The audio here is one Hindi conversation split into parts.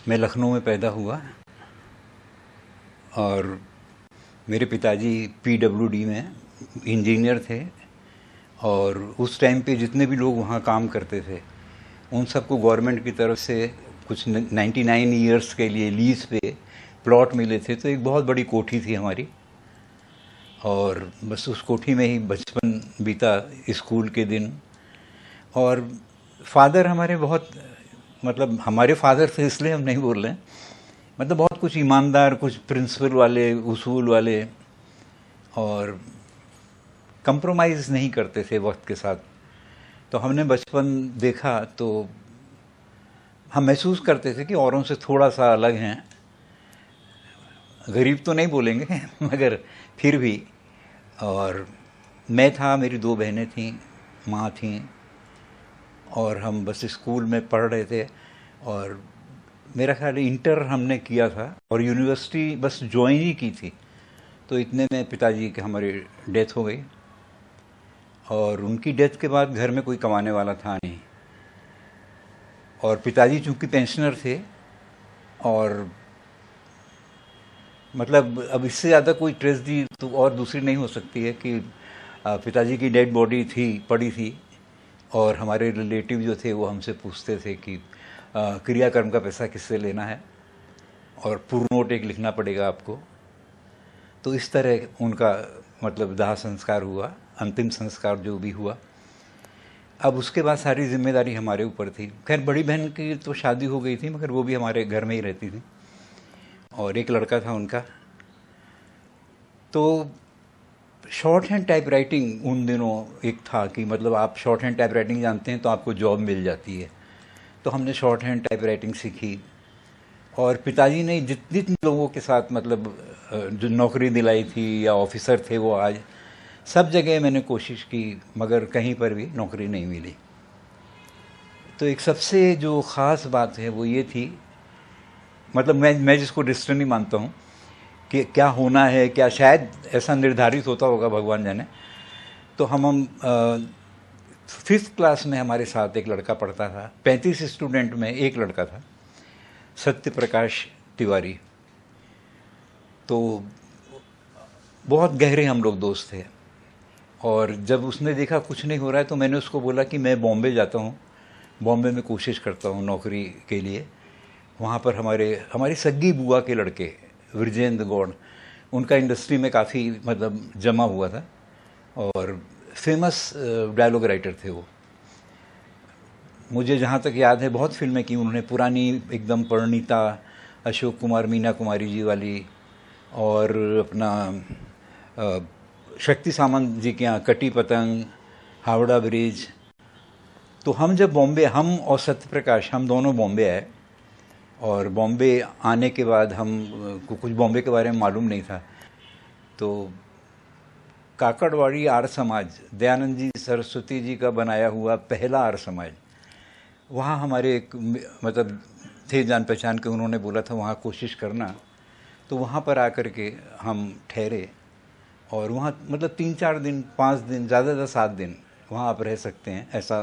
मैं लखनऊ में पैदा हुआ और मेरे पिताजी पीडब्ल्यूडी में इंजीनियर थे। और उस टाइम पे जितने भी लोग वहाँ काम करते थे उन सबको गवर्नमेंट की तरफ से कुछ 99 ईयर्स के लिए लीज पे प्लॉट मिले थे। तो एक बहुत बड़ी कोठी थी हमारी और बस उस कोठी में ही बचपन बीता, स्कूल के दिन। और फादर हमारे बहुत, मतलब हमारे फादर से इसलिए हम नहीं बोल रहे हैं, मतलब बहुत कुछ ईमानदार, कुछ प्रिंसिपल वाले, उसूल वाले, और कंप्रोमाइज़ नहीं करते थे वक्त के साथ। तो हमने बचपन देखा तो हम महसूस करते थे कि औरों से थोड़ा सा अलग हैं। गरीब तो नहीं बोलेंगे मगर फिर भी। और मैं था, मेरी 2 बहनें थीं, माँ थीं, और हम बस स्कूल में पढ़ रहे थे। और मेरा ख्याल इंटर हमने किया था और यूनिवर्सिटी बस ज्वाइन ही की थी। तो इतने में पिताजी की हमारी डेथ हो गई और उनकी डेथ के बाद घर में कोई कमाने वाला था नहीं। और पिताजी चूँकि पेंशनर थे और मतलब अब इससे ज़्यादा कोई ट्रेजेडी तो और दूसरी नहीं हो सकती है कि पिताजी की डेड बॉडी थी, पड़ी थी, और हमारे रिलेटिव जो थे वो हमसे पूछते थे कि क्रियाकर्म का पैसा किससे लेना है और पूर्ण नोट एक लिखना पड़ेगा आपको। तो इस तरह उनका मतलब दाह संस्कार हुआ, अंतिम संस्कार जो भी हुआ। अब उसके बाद सारी जिम्मेदारी हमारे ऊपर थी। खैर बड़ी बहन की तो शादी हो गई थी मगर वो भी हमारे घर में ही रहती थी और एक लड़का था उनका। तो शॉर्ट हैंड टाइप राइटिंग उन दिनों एक था कि मतलब आप शॉर्ट हैंड टाइप राइटिंग जानते हैं तो आपको जॉब मिल जाती है। तो हमने शॉर्ट हैंड टाइप राइटिंग सीखी और पिताजी ने जितने लोगों के साथ मतलब जो नौकरी दिलाई थी या ऑफिसर थे वो आज, सब जगह मैंने कोशिश की मगर कहीं पर भी नौकरी नहीं मिली। तो एक सबसे जो ख़ास बात है वो ये थी, मतलब मैं जिसको डेस्टिनी मानता हूँ कि क्या होना है, क्या शायद ऐसा निर्धारित होता होगा, भगवान जाने। तो हम 5th क्लास में हमारे साथ एक लड़का पढ़ता था। 35 स्टूडेंट में एक लड़का था, सत्य प्रकाश तिवारी। तो बहुत गहरे हम लोग दोस्त थे। और जब उसने देखा कुछ नहीं हो रहा है तो मैंने उसको बोला कि मैं बॉम्बे जाता हूँ, बॉम्बे में कोशिश करता हूँ नौकरी के लिए। वहाँ पर हमारी सग्गी बुआ के लड़के विरजेंद्र गौड़, उनका इंडस्ट्री में काफ़ी मतलब जमा हुआ था और फेमस डायलॉग राइटर थे वो। मुझे जहाँ तक याद है बहुत फिल्में की उन्होंने, पुरानी एकदम परिणीता, अशोक कुमार, मीना कुमारी जी वाली, और अपना शक्ति सामंत जी के यहाँ कटी पतंग, हावड़ा ब्रिज। तो हम जब बॉम्बे, हम और सत्य प्रकाश, हम दोनों बॉम्बे आए। और बॉम्बे आने के बाद हम को कुछ बॉम्बे के बारे में मालूम नहीं था। तो काकड़वाड़ी आर्य समाज, दयानंद जी सरस्वती जी का बनाया हुआ पहला आर्य समाज, वहाँ हमारे एक मतलब थे जान पहचान के, उन्होंने बोला था वहाँ कोशिश करना। तो वहाँ पर आकर के हम ठहरे और वहाँ मतलब 3-4 दिन, 5 दिन, ज़्यादा 7 दिन वहाँ आप रह सकते हैं, ऐसा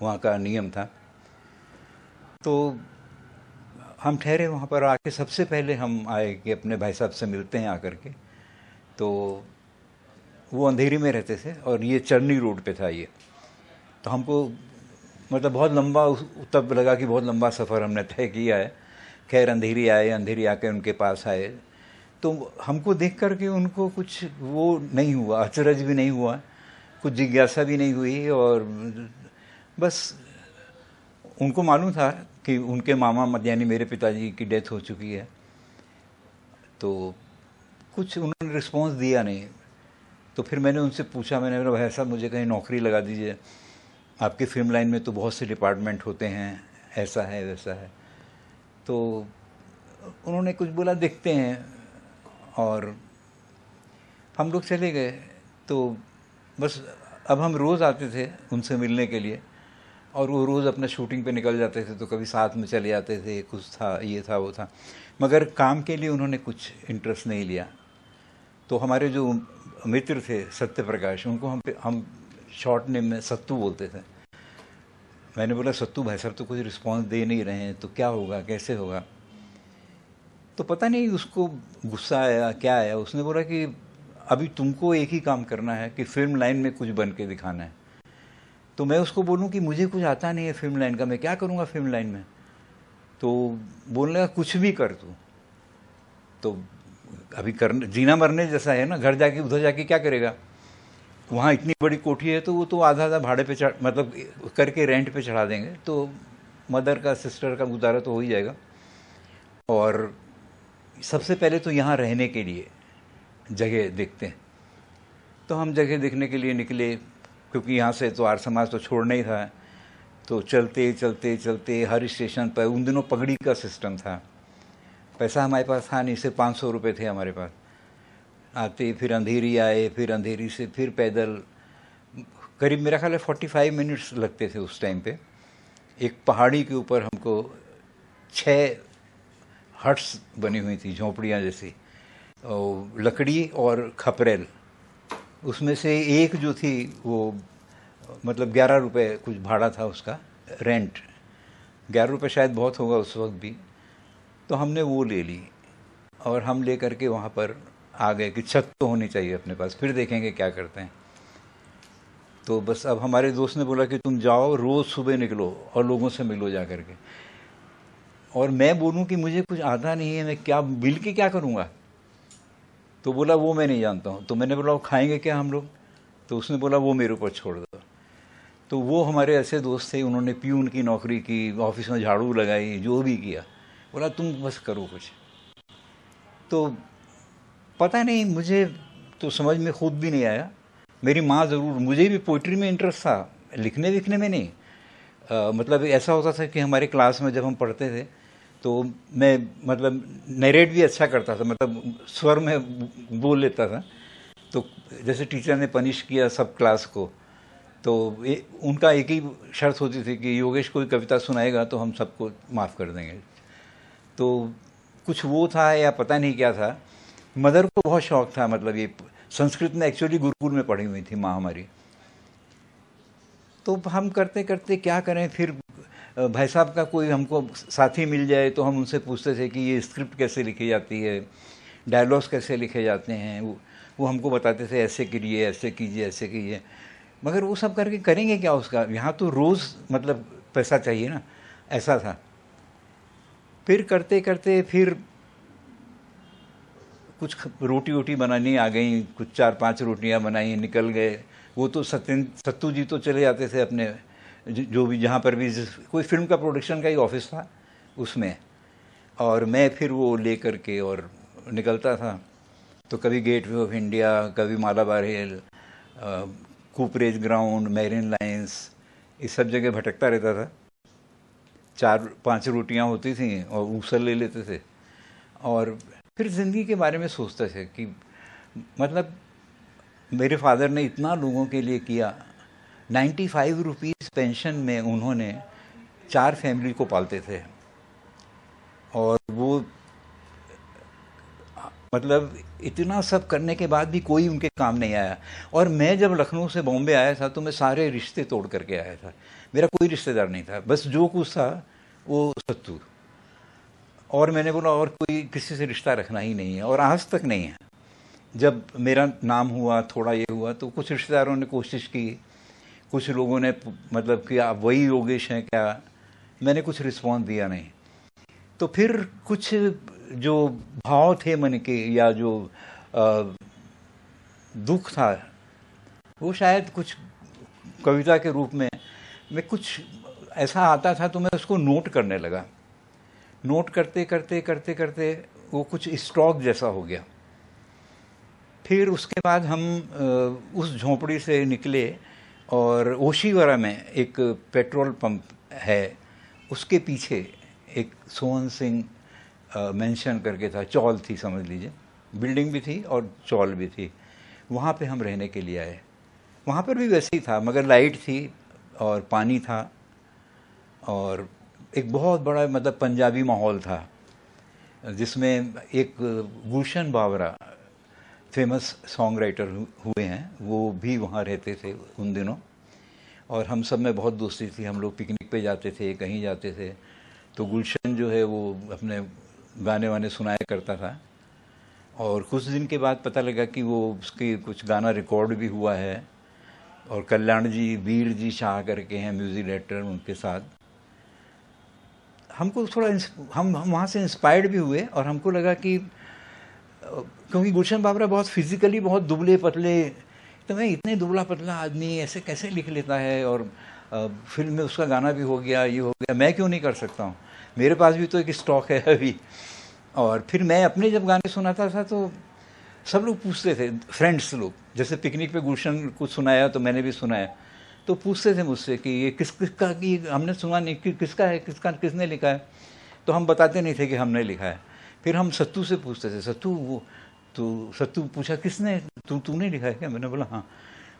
वहाँ का नियम था। तो हम ठहरे वहाँ पर। आके सबसे पहले हम आए कि अपने भाई साहब से मिलते हैं आकर के। तो वो अंधेरी में रहते थे और ये चरनी रोड पे था ये। तो हमको मतलब बहुत लंबा, तब लगा कि बहुत लंबा सफ़र हमने तय किया है। खैर अंधेरी आए, अंधेरी आके उनके पास आए तो हमको देख कर के उनको कुछ वो नहीं हुआ, अचरज भी नहीं हुआ, कुछ जिज्ञासा भी नहीं हुई। और बस उनको मालूम था कि उनके मामा यानी मेरे पिताजी की डेथ हो चुकी है। तो कुछ उन्होंने रिस्पॉन्स दिया नहीं। तो फिर मैंने उनसे पूछा, मैंने बोला भाई साहब मुझे कहीं नौकरी लगा दीजिए, आपकी फिल्म लाइन में तो बहुत से डिपार्टमेंट होते हैं, ऐसा है वैसा है। तो उन्होंने कुछ बोला देखते हैं, और हम लोग चले गए। तो बस अब हम रोज़ आते थे उनसे मिलने के लिए और वो रोज़ अपना शूटिंग पे निकल जाते थे, तो कभी साथ में चले जाते थे, कुछ था, ये था वो था, मगर काम के लिए उन्होंने कुछ इंटरेस्ट नहीं लिया। तो हमारे जो मित्र थे सत्य प्रकाश, उनको हम शॉर्ट नेम में सत्तू बोलते थे। मैंने बोला सत्तू भाई साहब तो कुछ रिस्पॉन्स दे नहीं रहे हैं, तो क्या होगा, कैसे होगा। तो पता नहीं उसको गुस्सा आया क्या आया, उसने बोला कि अभी तुमको एक ही काम करना है कि फिल्म लाइन में कुछ बन के दिखाना है। तो मैं उसको बोलूं कि मुझे कुछ आता नहीं है फिल्म लाइन का, मैं क्या करूंगा फिल्म लाइन में। तो बोलने लगा कुछ भी कर तू। तो अभी करने जीना मरने जैसा है ना, घर जाके उधर जाके क्या करेगा, वहाँ इतनी बड़ी कोठी है तो वो तो आधा आधा भाड़े पे चढ़ मतलब करके रेंट पे चढ़ा देंगे, तो मदर का सिस्टर का गुजारा तो हो ही जाएगा। और सबसे पहले तो यहाँ रहने के लिए जगह देखते हैं। तो हम जगह देखने के लिए निकले, क्योंकि यहाँ से तो आर्य समाज तो छोड़ना ही था। तो चलते चलते चलते हर स्टेशन पर, उन दिनों पगड़ी का सिस्टम था, पैसा हमारे पास था नहीं, सिर्फ 500 रुपये थे हमारे पास। आते फिर अंधेरी आए, फिर अंधेरी से फिर पैदल करीब मेरा ख्याल है 45 मिनट्स लगते थे उस टाइम पे। एक पहाड़ी के ऊपर हमको 6 हट्स बनी हुई थी, झोंपड़ियाँ जैसी, और लकड़ी और खपरेल। उसमें से एक जो थी वो मतलब 11 रुपये कुछ भाड़ा था उसका, रेंट 11 रुपये शायद बहुत होगा उस वक्त भी। तो हमने वो ले ली और हम ले करके वहाँ पर आ गए कि छत तो होनी चाहिए अपने पास, फिर देखेंगे क्या करते हैं। तो बस अब हमारे दोस्त ने बोला कि तुम जाओ, रोज़ सुबह निकलो और लोगों से मिलो जा करके। और मैं बोलूँ कि मुझे कुछ आता नहीं है, मैं क्या मिल के क्या करूँगा। तो बोला वो मैं नहीं जानता हूँ। तो मैंने बोला वो खाएंगे क्या हम लोग, तो उसने बोला वो मेरे ऊपर छोड़ दो। तो वो हमारे ऐसे दोस्त थे, उन्होंने प्यून की नौकरी की, ऑफिस में झाड़ू लगाई, जो भी किया। बोला तुम बस करो कुछ। तो पता नहीं, मुझे तो समझ में खुद भी नहीं आया। मेरी माँ ज़रूर, मुझे भी पोइट्री में इंटरेस्ट था, लिखने विखने में नहीं। मतलब ऐसा होता था कि हमारे क्लास में जब हम पढ़ते थे तो मैं मतलब नरेट भी अच्छा करता था, मतलब स्वर में बोल लेता था। तो जैसे टीचर ने पनिश किया सब क्लास को, तो उनका एक ही शर्त होती थी कि योगेश कोई कविता सुनाएगा तो हम सबको माफ़ कर देंगे। तो कुछ वो था या पता नहीं क्या था। मदर को बहुत शौक था, मतलब ये संस्कृत में एक्चुअली गुरुकुल में पढ़ी हुई थी माँ हमारी। तो हम करते करते क्या करें, फिर भाई साहब का कोई हमको साथी मिल जाए तो हम उनसे पूछते थे कि ये स्क्रिप्ट कैसे लिखी जाती है, डायलॉग्स कैसे लिखे जाते हैं। वो हमको बताते थे ऐसे करिए, ऐसे कीजिए, ऐसे कीजिए। मगर वो सब करके करेंगे क्या उसका, यहाँ तो रोज़ मतलब पैसा चाहिए ना, ऐसा था। फिर करते करते फिर कुछ रोटी वोटी बनानी आ गई, कुछ 4-5 रोटियां बनाई, निकल गए। वो तो सत्तू जी तो चले जाते थे अपने जो भी जहाँ पर भी कोई फिल्म का प्रोडक्शन का ही ऑफिस था उसमें, और मैं फिर वो ले करके और निकलता था। तो कभी गेटवे ऑफ इंडिया, कभी मालाबार हिल, कूपरेज ग्राउंड, मैरिन लाइंस, इस सब जगह भटकता रहता था। 4-5 रोटियां होती थी और ऊसल ले लेते थे। और फिर ज़िंदगी के बारे में सोचते थे कि मतलब मेरे फादर ने इतना लोगों के लिए किया। 95 रुपीज़ पेंशन में उन्होंने 4 फैमिली को पालते थे। और वो मतलब इतना सब करने के बाद भी कोई उनके काम नहीं आया। और मैं जब लखनऊ से बॉम्बे आया था तो मैं सारे रिश्ते तोड़ करके आया था, मेरा कोई रिश्तेदार नहीं था, बस जो कुछ था वो सत्तू। और मैंने बोला और कोई किसी से रिश्ता रखना ही नहीं है, और आज तक नहीं है। जब मेरा नाम हुआ, थोड़ा ये हुआ, तो कुछ रिश्तेदारों ने कोशिश की, कुछ लोगों ने मतलब कि आप वही योगेश हैं क्या, मैंने कुछ रिस्पॉन्स दिया नहीं। तो फिर कुछ जो भाव थे मन के या जो दुख था, वो शायद कुछ कविता के रूप में मैं कुछ ऐसा आता था तो मैं उसको नोट करने लगा। नोट करते करते करते करते वो कुछ स्टॉक जैसा हो गया। फिर उसके बाद हम उस झोंपड़ी से निकले और ओशीवरा में एक पेट्रोल पंप है, उसके पीछे एक सोहन सिंह मेंशन करके था, चौल थी समझ लीजिए, बिल्डिंग भी थी और चौल भी थी। वहाँ पे हम रहने के लिए आए। वहाँ पर भी वैसे ही था, मगर लाइट थी और पानी था और एक बहुत बड़ा मतलब पंजाबी माहौल था, जिसमें एक गुलशन बावरा फेमस सॉन्ग राइटर हुए हैं, वो भी वहाँ रहते थे उन दिनों। और हम सब में बहुत दोस्ती थी, हम लोग पिकनिक पे जाते थे, कहीं जाते थे। तो गुलशन जो है वो अपने गाने वाने सुनाया करता था। और कुछ दिन के बाद पता लगा कि वो उसके कुछ गाना रिकॉर्ड भी हुआ है, और कल्याण जी, वीर जी शाह करके हैं म्यूज़िक डायरेक्टर, उनके साथ हमको थोड़ा हम वहाँ से इंस्पायर्ड भी हुए। और हमको लगा कि क्योंकि गुलशन बाबरा बहुत फिजिकली बहुत दुबले पतले, तो मैं इतने दुबला पतला आदमी ऐसे कैसे लिख लेता है, और फिल्म में उसका गाना भी हो गया, ये हो गया, मैं क्यों नहीं कर सकता हूँ, मेरे पास भी तो एक स्टॉक है अभी। और फिर मैं अपने जब गाने सुनाता था तो सब लोग पूछते थे, फ्रेंड्स लोग, जैसे पिकनिक पे गुलशन कुछ सुनाया तो मैंने भी सुनाया, तो पूछते थे मुझसे कि ये किसका, कि हमने सुना नहीं, कि किसका है, किसने लिखा है, तो हम बताते नहीं थे कि हमने लिखा है। फिर हम सत्तू से पूछते थे, सत्तू वो, तो सत्तू पूछा किसने, तूने लिखा है क्या? मैंने बोला हाँ।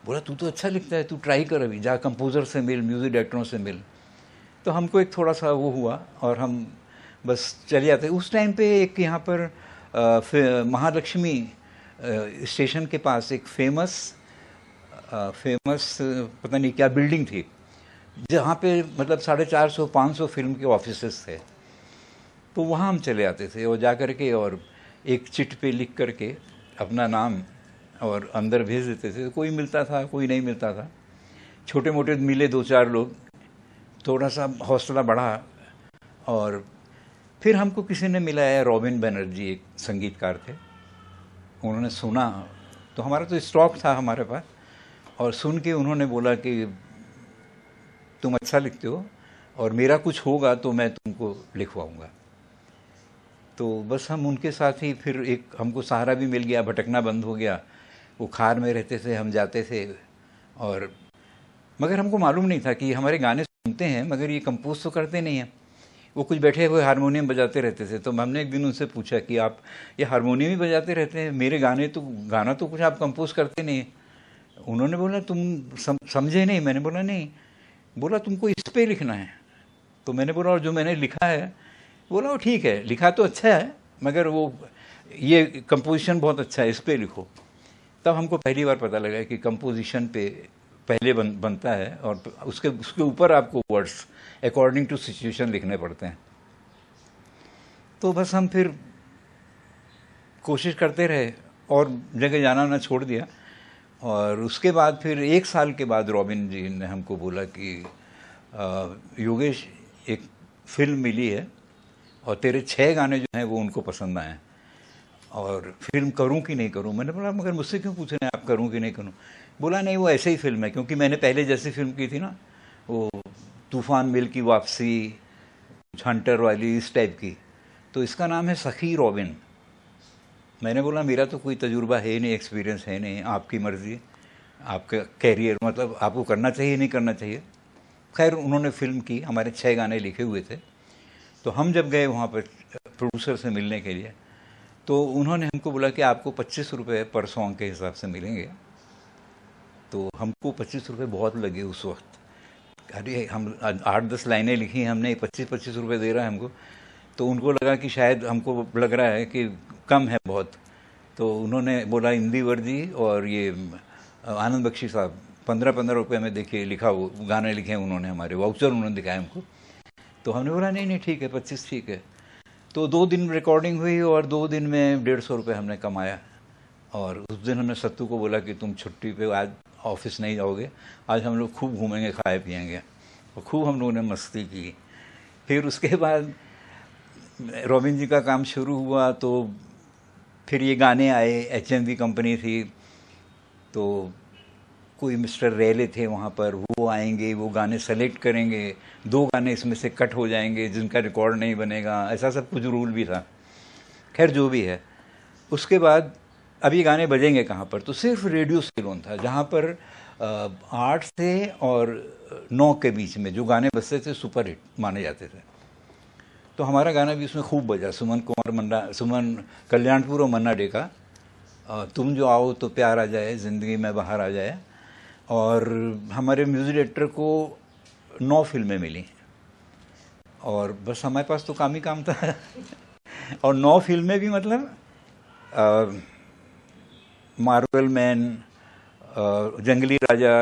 बोला तू तो अच्छा लिखता है, तू ट्राई कर, अभी जा कंपोज़र से मिल, म्यूज़िक डायरेक्टरों से मिल। तो हमको एक थोड़ा सा वो हुआ, और हम बस चले जाते। उस टाइम पे एक यहाँ पर महालक्ष्मी स्टेशन के पास एक फेमस पता नहीं क्या बिल्डिंग थी, जहाँ पे मतलब 450-500 फिल्म के ऑफिसेस थे। तो वहाँ हम चले आते थे, और जा कर के और एक चिट पे लिख करके अपना नाम और अंदर भेज देते थे। कोई मिलता था, कोई नहीं मिलता था, छोटे मोटे मिले 2-4 लोग, थोड़ा सा हौसला बढ़ा। और फिर हमको किसी ने मिलाया, रॉबिन बनर्जी एक संगीतकार थे, उन्होंने सुना, तो हमारा तो स्टॉक था हमारे पास, और सुन के उन्होंने बोला कि तुम अच्छा लिखते हो, और मेरा कुछ होगा तो मैं तुमको लिखवाऊंगा। तो बस हम उनके साथ ही, फिर एक हमको सहारा भी मिल गया, भटकना बंद हो गया। वो खार में रहते थे, हम जाते थे, और मगर हमको मालूम नहीं था कि हमारे गाने सुनते हैं मगर ये कंपोज तो करते नहीं हैं। वो कुछ बैठे हुए हारमोनियम बजाते रहते थे। तो हमने एक दिन उनसे पूछा कि आप ये हारमोनियम ही बजाते रहते हैं, मेरे गाना तो कुछ आप कंपोज करते नहीं। उन्होंने बोला तुम समझे नहीं। मैंने बोला नहीं। बोला तुमको इस पे लिखना है। तो मैंने बोला और जो मैंने लिखा है, बोला वो ठीक है, लिखा तो अच्छा है मगर वो ये कंपोजिशन बहुत अच्छा है, इस पे लिखो। तब हमको पहली बार पता लगा कि कंपोजिशन पे पहले बनता है, और उसके ऊपर आपको वर्ड्स अकॉर्डिंग टू सिचुएशन लिखने पड़ते हैं। तो बस हम फिर कोशिश करते रहे और जगह जाना ना छोड़ दिया। और उसके बाद फिर 1 साल के बाद रॉबिन जी ने हमको बोला कि योगेश, एक फिल्म मिली है और तेरे 6 गाने जो हैं वो उनको पसंद आए हैं, और फिल्म करूं कि नहीं करूं। मैंने बोला मगर मुझसे क्यों पूछ रहे हैं आप, करूं कि नहीं करूं? बोला नहीं, वो ऐसे ही फिल्म है, क्योंकि मैंने पहले जैसी फिल्म की थी ना, वो तूफान मिल की वापसी, हंटर वाली, इस टाइप की, तो इसका नाम है सखी रॉबिन। मैंने बोला मेरा तो कोई तजुर्बा है नहीं, एक्सपीरियंस है नहीं, आपकी मर्ज़ी, आपका कैरियर, मतलब आपको करना चाहिए नहीं करना चाहिए। खैर उन्होंने फिल्म की, हमारे 6 गाने लिखे हुए थे। तो हम जब गए वहाँ पर प्रोड्यूसर से मिलने के लिए, तो उन्होंने हमको बोला कि आपको 25 रुपये पर सॉन्ग के हिसाब से मिलेंगे। तो हमको 25 रुपये बहुत लगे उस वक्त। अरे हम 8-10 लाइनें लिखी, हमने 25-25 रुपये दे रहा है हमको। तो उनको लगा कि शायद हमको लग रहा है कि कम है बहुत। तो उन्होंने बोला इंदिवर जी और ये आनंद बख्शी साहब 15-15 रुपये में देखिए लिखा, वो गाने लिखे हैं उन्होंने, हमारे वाउचर उन्होंने दिखाया हमको। तो हमने बोला नहीं नहीं ठीक है, 25 ठीक है। तो 2 दिन रिकॉर्डिंग हुई और 2 दिन में 150 रुपये हमने कमाया। और उस दिन हमने सत्तू को बोला कि तुम छुट्टी पे आज ऑफिस नहीं जाओगे, आज हम लोग खूब घूमेंगे, खाए पिएंगे। और खूब हम लोगों ने मस्ती की। फिर उसके बाद रॉबिन जी का काम शुरू हुआ, तो फिर ये गाने आए, HMV कंपनी थी, तो कोई मिस्टर रेले थे वहाँ पर, वो आएंगे, वो गाने सेलेक्ट करेंगे, 2 गाने इसमें से कट हो जाएंगे जिनका रिकॉर्ड नहीं बनेगा, ऐसा सब कुछ रूल भी था। खैर जो भी है, उसके बाद अब ये गाने बजेंगे कहाँ पर, तो सिर्फ रेडियो सेलोन था जहाँ पर 8 से और 9 के बीच में जो गाने बजते थे सुपर हिट माने जाते थे। तो हमारा गाना भी उसमें खूब बजा, सुमन कल्याणपुर और मन्ना डे का तुम जो आओ तो प्यार आ जाए, ज़िंदगी में बाहर आ जाए। और हमारे म्यूज़िक डायरेक्टर को 9 फिल्में मिली, और बस हमारे पास तो काम ही काम था। और 9 फिल्में भी मतलब मार्वल मैन, जंगली राजा,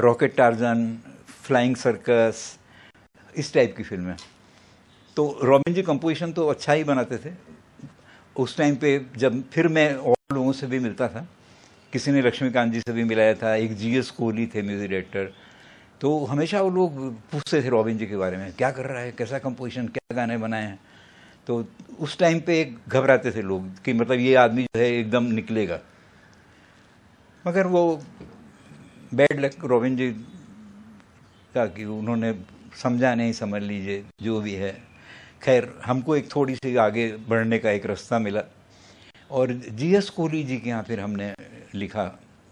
रॉकेट टार्जन, फ्लाइंग सर्कस, इस टाइप की फिल्में। तो रॉबिन जी कंपोजिशन तो अच्छा ही बनाते थे उस टाइम पे। जब फिर मैं और लोगों से भी मिलता था, किसी ने लक्ष्मीकांत जी से भी मिलाया था, एक जीएस कोहली थे म्यूजिक डायरेक्टर, तो हमेशा वो लोग पूछते थे रॉबिन जी के बारे में, क्या कर रहा है, कैसा कंपोजिशन, क्या गाने बनाए हैं। तो उस टाइम पे घबराते थे लोग कि मतलब ये आदमी जो है एकदम निकलेगा। मगर वो बैड लक रॉबिन जी का कि उन्होंने समझा नहीं, समझ लीजिए जो भी है। खैर हमको एक थोड़ी सी आगे बढ़ने का एक रास्ता मिला और जीएस कोहली जी के यहाँ फिर हमने लिखा।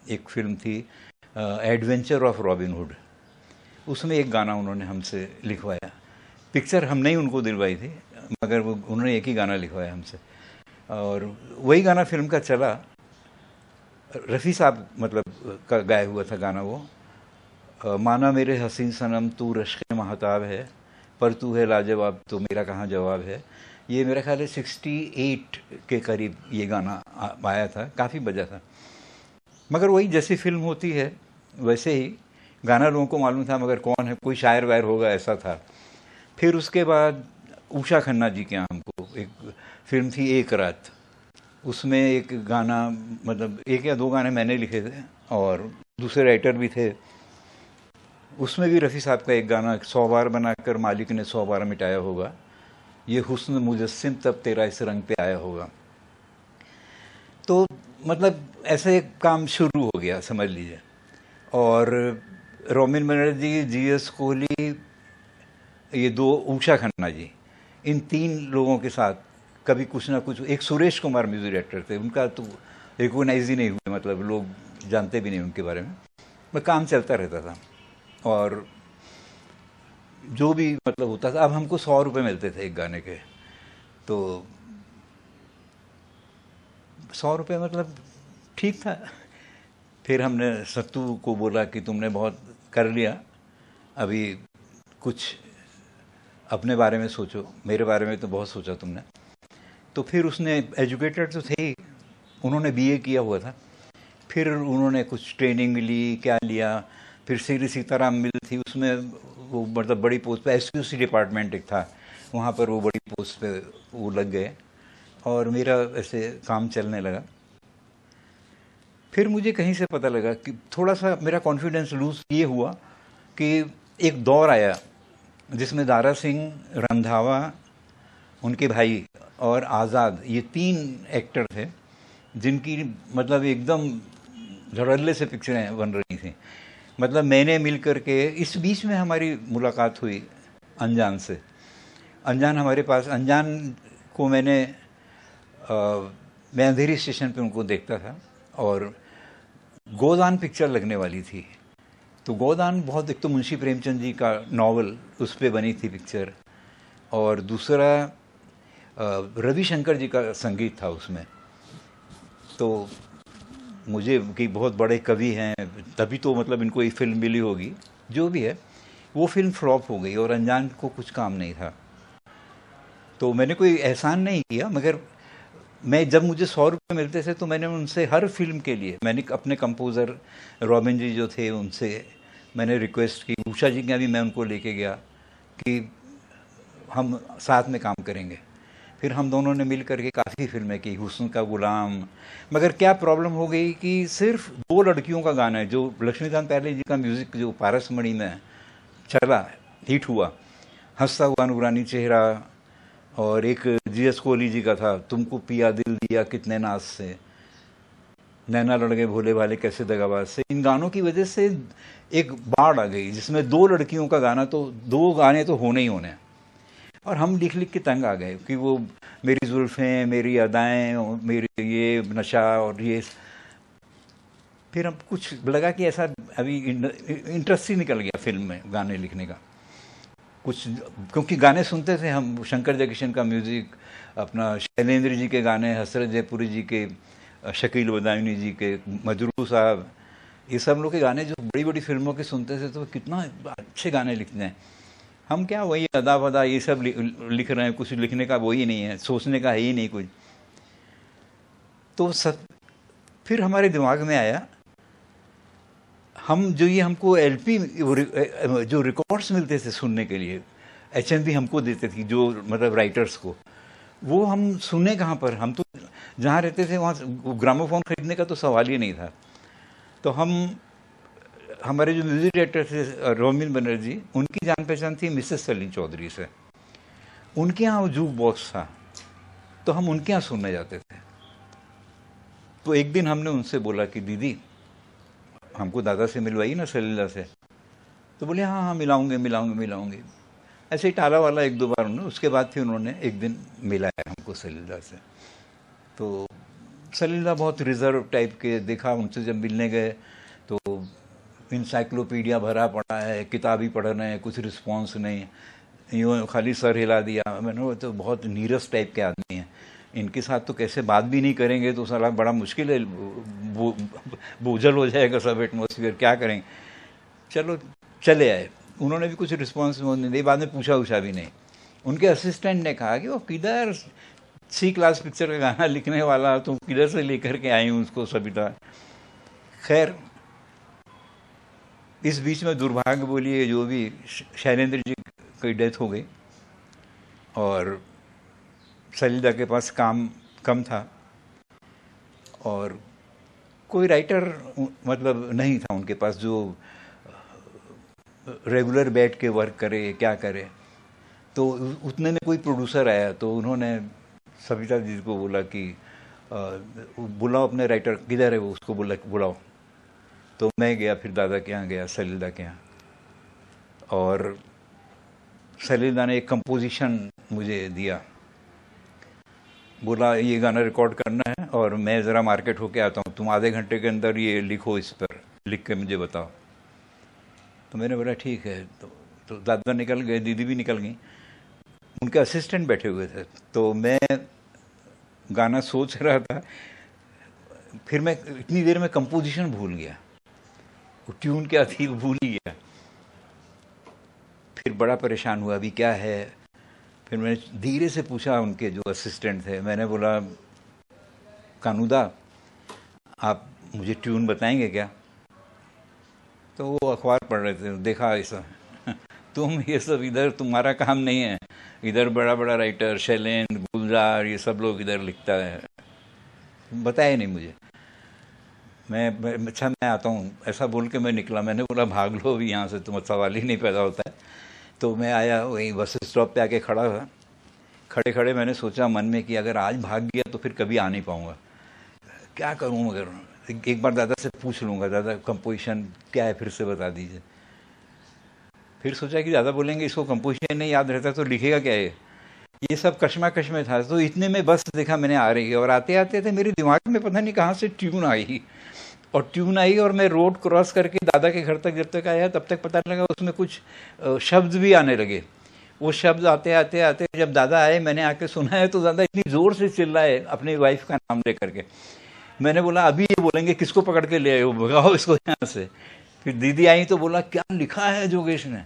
एक फिल्म थी एडवेंचर ऑफ रॉबिन हुड, उसमें एक गाना उन्होंने हमसे लिखवाया। पिक्चर हमने ही उनको दिलवाई थी, मगर वो उन्होंने एक ही गाना लिखवाया हमसे, और वही गाना फिल्म का चला। रफ़ी साहब मतलब का गाया हुआ था गाना वो। माना मेरे हसीन सनम तू रश्क महताब है, पर तू है लाजवाब तो मेरा कहाँ जवाब है। ये मेरा ख्याल है 68 के करीब ये गाना आया था, काफ़ी बजा था। मगर वही जैसी फिल्म होती है वैसे ही गाना लोगों को मालूम था, मगर कौन है, कोई शायर वायर होगा ऐसा था। फिर उसके बाद उषा खन्ना जी के यहाँ हमको एक फिल्म थी एक रात, उसमें एक गाना, मतलब एक या दो गाने मैंने लिखे थे और दूसरे राइटर भी थे। उसमें भी रफ़ी साहब का एक गाना, 100 बार बनाकर मालिक ने 100 बार मिटाया होगा, ये हुस्न मुजस्सिम तब तेरा इस रंग पे आया होगा। तो मतलब ऐसा एक काम शुरू हो गया समझ लीजिए। और रोमिन बनर्जी, जीएस कोहली, ये दो, उषा खन्ना जी, इन तीन लोगों के साथ कभी कुछ ना कुछ। एक सुरेश कुमार म्यूजिक डायरेक्टर थे, उनका तो रिकॉग्नाइज ही नहीं हुए, मतलब लोग जानते भी नहीं उनके बारे में काम चलता रहता था। और जो भी मतलब होता था, अब हमको 100 रुपये मिलते थे एक गाने के, तो 100 रुपये मतलब ठीक था। फिर हमने सत्तू को बोला कि तुमने बहुत कर लिया, अभी कुछ अपने बारे में सोचो, मेरे बारे में तो बहुत सोचा तुमने। तो फिर उसने, एजुकेटेड तो थे ही, उन्होंने बीए किया हुआ था, फिर उन्होंने कुछ ट्रेनिंग ली, क्या लिया। फिर श्री सीताराम मिल थी, उसमें वो मतलब बड़ी पोस्ट पे, एसक्यूसी डिपार्टमेंट एक था, वहाँ पर वो बड़ी पोस्ट पे वो लग गए और मेरा ऐसे काम चलने लगा। फिर मुझे कहीं से पता लगा कि थोड़ा सा मेरा कॉन्फिडेंस लूज ये हुआ कि एक दौर आया जिसमें दारा सिंह, रंधावा, उनके भाई और आज़ाद, ये 3 एक्टर थे जिनकी मतलब एकदम धड़ल्ले से पिक्चरें बन रही थी। मतलब मैंने मिल कर के, इस बीच में हमारी मुलाकात हुई अनजान से। अनजान हमारे पास, अनजान को मैं अंधेरी स्टेशन पे उनको देखता था और गोदान पिक्चर लगने वाली थी। तो गोदान बहुत, एक तो मुंशी प्रेमचंद जी का नावल उस पर बनी थी पिक्चर, और दूसरा रविशंकर जी का संगीत था उसमें। तो मुझे कि बहुत बड़े कवि हैं, तभी तो मतलब इनको ये फिल्म मिली होगी, जो भी है। वो फिल्म फ्लॉप हो गई और अनजान को कुछ काम नहीं था। तो मैंने कोई एहसान नहीं किया, मगर मैं, जब मुझे 100 रुपये मिलते थे तो मैंने उनसे हर फिल्म के लिए, मैंने अपने कंपोज़र रॉबिन जी जो थे उनसे मैंने रिक्वेस्ट की। उषा जी के यहाँ भी मैं उनको लेके गया कि हम साथ में काम करेंगे। फिर हम दोनों ने मिल करके काफ़ी फिल्में की, हुस्न का गुलाम। मगर क्या प्रॉब्लम हो गई कि सिर्फ 2 लड़कियों का गाना है, जो लक्ष्मीकांत प्यारे जी का म्यूज़िक जो पारसमणि में चला, हिट हुआ, हंसता हुआ नूरानी चेहरा, और एक जीएस कोहली जी का था, तुमको पिया दिल दिया कितने नाज से, नैना लड़ गए भोले भाले कैसे दगाबाज से। इन गानों की वजह से एक बाढ़ आ गई जिसमें 2 लड़कियों का गाना, तो 2 गाने तो होने ही होने। और हम लिख लिख के तंग आ गए कि वो मेरी जुल्फ़ें, मेरी अदाएं, मेरी ये नशा और ये। फिर हम कुछ लगा कि ऐसा अभी इंटरेस्ट ही निकल गया फिल्म में गाने लिखने का कुछ, क्योंकि गाने सुनते थे हम, शंकर जयकिशन का म्यूज़िक, अपना शैलेंद्र जी के गाने, हसरत जयपुरी जी के, शकील बदायूनी जी के, मजरू साहब, ये सब लोग के गाने जो बड़ी बड़ी फिल्मों के सुनते थे, तो कितना अच्छे गाने लिखते हैं। हम क्या वही अदा वदा ये सब लिख रहे हैं, कुछ लिखने का वही नहीं है, सोचने का है ही नहीं कुछ। तो सब फिर हमारे दिमाग में आया, हम जो ये हमको एलपी जो रिकॉर्ड्स मिलते थे सुनने के लिए, HMV हमको देते थी, जो मतलब राइटर्स को, वो हम सुने कहाँ पर, हम तो जहाँ रहते थे वहाँ ग्रामोफोन खरीदने का तो सवाल ही नहीं था। तो हमारे जो म्यूजिक डायरेक्टर थे रोमिन बनर्जी, उनकी जान पहचान थी मिसेस सलीम चौधरी से, उनके यहाँ वो जूक बॉक्स था, तो हम उनके यहाँ सुनने जाते थे। तो एक दिन हमने उनसे बोला कि दीदी हमको दादा से मिलवाइए ना, सलीला से। तो बोले हाँ हाँ मिलाऊंगे मिलाऊंगे मिलाऊंगे। ऐसे ही टाला वाला एक दो बार उन्होंने, उसके बाद फिर उन्होंने एक दिन मिलाया हमको सलीला से। तो सलीला बहुत रिजर्व टाइप के दिखा, उनसे जब मिलने गए तो इंसाइक्लोपीडिया भरा पड़ा है, किताब ही पढ़ रहे हैं, कुछ रिस्पॉन्स नहीं, यूँ खाली सर हिला दिया। मैंने वो तो बहुत नीरस टाइप के आदमी हैं, इनके साथ तो कैसे बात भी नहीं करेंगे तो साला बड़ा मुश्किल है, बोझल हो जाएगा सब एटमोसफियर, क्या करेंगे। चलो चले आए, उन्होंने भी कुछ रिस्पॉन्स नहीं दी, बाद में पूछा उछा भी नहीं। उनके असिस्टेंट ने कहा कि वो किधर सी क्लास पिक्चर का गाना लिखने वाला, तुम किधर से लेकर के आई हूँ उसको सबिता। खैर इस बीच में दुर्भाग्य बोलिए जो भी, शैलेंद्र जी की डेथ हो गई और सलीला के पास काम कम था और कोई राइटर मतलब नहीं था उनके पास जो रेगुलर बैठ के वर्क करे, क्या करे। तो उतने में कोई प्रोड्यूसर आया, तो उन्होंने सविता जी को बोला कि बुलाओ अपने राइटर, किधर है वो, उसको बुलाओ। तो मैं गया, फिर दादा के यहाँ गया, सलीला के यहाँ, और सलीला ने एक कंपोजिशन मुझे दिया, बोला ये गाना रिकॉर्ड करना है और मैं ज़रा मार्केट होके आता हूँ, तुम आधे घंटे के अंदर ये लिखो, इस पर लिख के मुझे बताओ। तो मैंने बोला ठीक है। तो दादा निकल गए, दीदी भी निकल गई, उनके असिस्टेंट बैठे हुए थे। तो मैं गाना सोच रहा था, फिर मैं इतनी देर में कंपोजिशन भूल गया, वो ट्यून क्या थी वो भूल ही गया। फिर बड़ा परेशान हुआ, अभी क्या है। फिर मैंने धीरे से पूछा उनके जो असिस्टेंट थे, मैंने बोला कानूदा आप मुझे ट्यून बताएंगे क्या। तो वो अखबार पढ़ रहे थे, देखा ऐसा तुम ये सब इधर तुम्हारा काम नहीं है, इधर बड़ा बड़ा राइटर शैलेंद्र गुलजार ये सब लोग इधर लिखता है, बताया नहीं मुझे। अच्छा मैं आता हूँ, ऐसा बोल के मैं निकला। मैंने बोला भाग लो अभी यहाँ से, तुम सवाल ही नहीं पैदा होता है। तो मैं आया, वही बस स्टॉप पे आके खड़ा हुआ। खड़े खड़े मैंने सोचा मन में कि अगर आज भाग गया तो फिर कभी आ नहीं पाऊँगा, क्या करूँ। मगर एक बार दादा से पूछ लूँगा, दादा कंपोजिशन क्या है फिर से बता दीजिए। फिर सोचा कि दादा बोलेंगे इसको कंपोजिशन नहीं याद रहता तो लिखेगा क्या है, ये सब कश्मकश में था। तो इतने में बस देखा मैंने आ रही है, और आते आते थे मेरे दिमाग में पता नहीं कहाँ से ट्यून आई, और मैं रोड क्रॉस करके दादा के घर तक जब तक आया तब तक पता लगा उसमें कुछ शब्द भी आने लगे। वो शब्द आते आते आते जब दादा आए, मैंने आके सुना है तो दादा इतनी ज़ोर से चिल्लाए अपनी वाइफ का नाम लेकर के। मैंने बोला अभी ये बोलेंगे किसको पकड़ के ले आए हो, भगाओ इसको यहाँ से। फिर दीदी आई तो बोला क्या लिखा है जोगेश ने,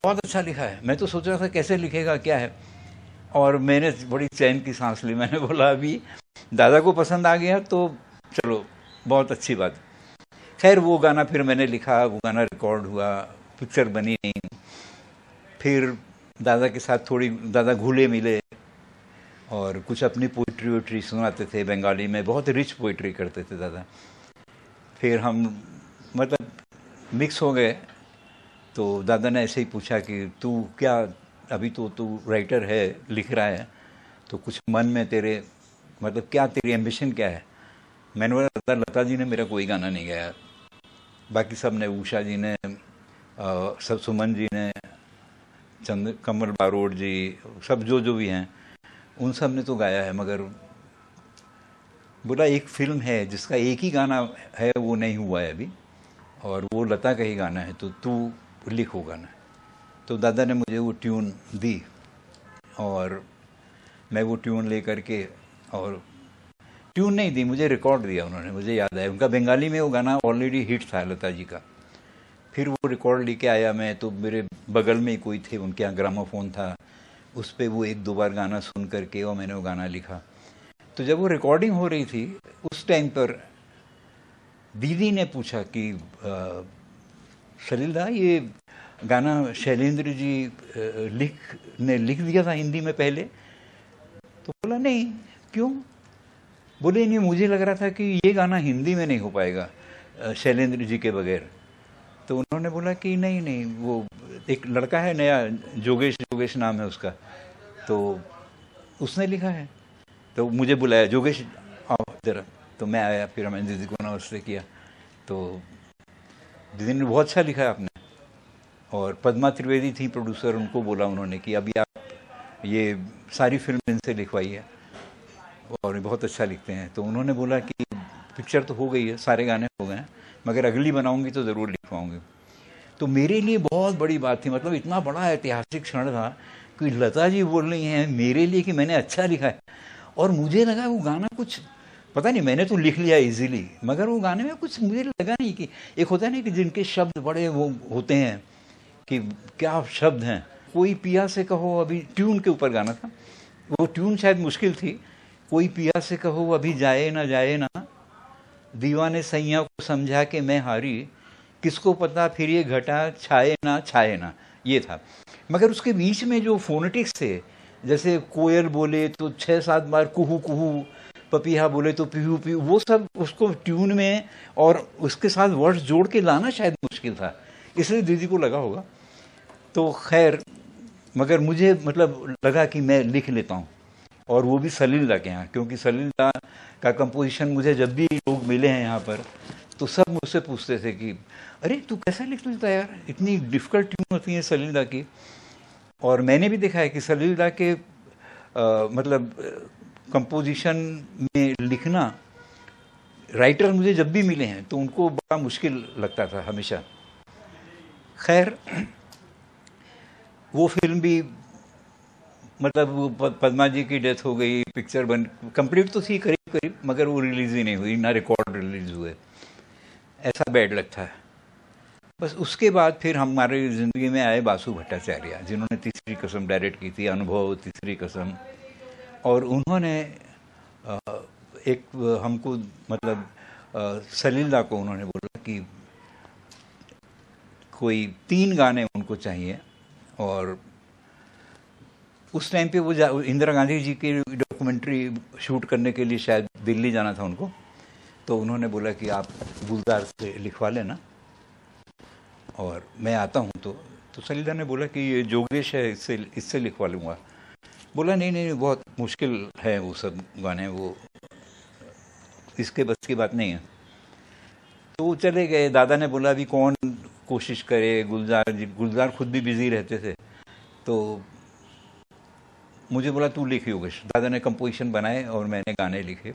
बहुत अच्छा लिखा है। मैं तो सोच रहा था कैसे लिखेगा क्या है, और मैंने बड़ी चैन की सांस ली। मैंने बोला अभी दादा को पसंद आ गया तो चलो बहुत अच्छी बात। खैर वो गाना फिर मैंने लिखा, वो गाना रिकॉर्ड हुआ, पिक्चर बनी नहीं। फिर दादा के साथ थोड़ी दादा घुले मिले और कुछ अपनी पोइट्री वोइट्री सुनाते थे बंगाली में, बहुत रिच पोइट्री करते थे दादा। फिर हम मतलब मिक्स हो गए। तो दादा ने ऐसे ही पूछा कि तू क्या, अभी तो तू राइटर है, लिख रहा है, तो कुछ मन में तेरे मतलब क्या तेरी एम्बिशन क्या है। मैंने बोला दादा लता जी ने मेरा कोई गाना नहीं गाया, बाकी सब ने, उषा जी ने, सब सुमन जी ने, कमल बारोड़ जी, सब जो भी हैं उन सब ने तो गाया है। मगर बोला एक फिल्म है जिसका एक ही गाना है वो नहीं हुआ है अभी, और वो लता का ही गाना है, तो तू लिखो गाना। तो दादा ने मुझे वो ट्यून दी और मैं वो ट्यून ले करके, और ट्यून नहीं दी, मुझे रिकॉर्ड दिया उन्होंने, मुझे याद है उनका बंगाली में वो गाना ऑलरेडी हिट था लता जी का। फिर वो रिकॉर्ड लेके आया मैं, तो मेरे बगल में ही कोई थे, उनके यहाँ ग्रामोफोन था, उस पर वो एक दो बार गाना सुन करके और मैंने वो गाना लिखा। तो जब वो रिकॉर्डिंग हो रही थी उस टाइम पर दीदी ने पूछा कि सलीला ये गाना शैलेंद्र जी लिख दिया था हिंदी में पहले? तो बोला नहीं। क्यों? बोले नहीं, मुझे लग रहा था कि ये गाना हिंदी में नहीं हो पाएगा शैलेंद्र जी के बगैर। तो उन्होंने बोला कि नहीं नहीं, वो एक लड़का है नया, जोगेश जोगेश नाम है उसका, तो उसने लिखा है। तो मुझे बुलाया, जोगेश आओ जरा। तो मैं आया, फिर मैंने दीदी को नमस्ते किया। तो दीदी ने बहुत अच्छा लिखा है आपने। और पद्मा त्रिवेदी थी प्रोड्यूसर, उनको बोला उन्होंने कि अभी आप ये सारी फिल्म इनसे लिखवाई है और ये बहुत अच्छा लिखते हैं। तो उन्होंने बोला कि पिक्चर तो हो गई है, सारे गाने हो गए हैं, मगर अगली बनाऊंगी तो ज़रूर लिखवाऊंगी। तो मेरे लिए बहुत बड़ी बात थी, मतलब इतना बड़ा ऐतिहासिक क्षण था कि लता जी बोल रही हैं मेरे लिए कि मैंने अच्छा लिखा है। और मुझे लगा वो गाना कुछ, पता नहीं, मैंने तो लिख लिया इजीली, मगर वो गाने में कुछ मुझे लगा नहीं कि एक होता है ना कि जिनके शब्द बड़े वो होते हैं कि क्या शब्द हैं। कोई पिया से कहो अभी, ट्यून के ऊपर गाना था, वो ट्यून शायद मुश्किल थी। कोई पिया से कहो अभी जाए ना, दीवाने सैया को समझा के मैं हारी, किसको पता फिर ये घटा छाए ना, ये था। मगर उसके बीच में जो फोनेटिक्स थे, जैसे कोयल बोले तो 6-7 बार कुहू कुहू, पपीहा बोले तो पीहू पीहू, वो सब उसको ट्यून में और उसके साथ वर्ड्स जोड़ के लाना शायद मुश्किल था, इसलिए दीदी को लगा होगा। तो खैर, मगर मुझे मतलब लगा कि मैं लिख लेता हूँ, और वो भी सलील दा के यहाँ, क्योंकि सलील दा का कंपोजिशन मुझे जब भी लोग मिले हैं यहाँ पर तो सब मुझसे पूछते थे कि अरे तू कैसा लिख लेता यार, इतनी डिफ़िकल्ट ट्यून होती है सलील दा की। और मैंने भी देखा है कि सलील दा के मतलब कंपोजिशन में लिखना, राइटर मुझे जब भी मिले हैं तो उनको बड़ा मुश्किल लगता था हमेशा। खैर, वो फिल्म भी मतलब पद्मा जी की डेथ हो गई, पिक्चर बन कंप्लीट तो थी करीब करीब, मगर वो रिलीज़ ही नहीं हुई, ना रिकॉर्ड रिलीज़ हुए। ऐसा बैड लक था। बस उसके बाद फिर हमारी ज़िंदगी में आए बासु भट्टाचार्य, जिन्होंने तीसरी कसम डायरेक्ट की थी, अनुभव, तीसरी कसम। और उन्होंने एक हमको मतलब सलील दा को उन्होंने बोला कि कोई 3 गाने उनको चाहिए। और उस टाइम पे वो इंदिरा गांधी जी की डॉक्यूमेंट्री शूट करने के लिए शायद दिल्ली जाना था उनको। तो उन्होंने बोला कि आप गुलजार से लिखवा लेना और मैं आता हूँ। तो सलील दा ने बोला कि ये जोगेश है, इससे लिखवा लूँगा। बोला नहीं नहीं, बहुत मुश्किल है वो सब गाने, वो इसके बस की बात नहीं है। तो वो चले गए। दादा ने बोला अभी कौन कोशिश करे, गुलजार खुद भी बिजी रहते थे। तो मुझे बोला तू लिख योगेश। दादा ने कंपोजिशन बनाए और मैंने गाने लिखे,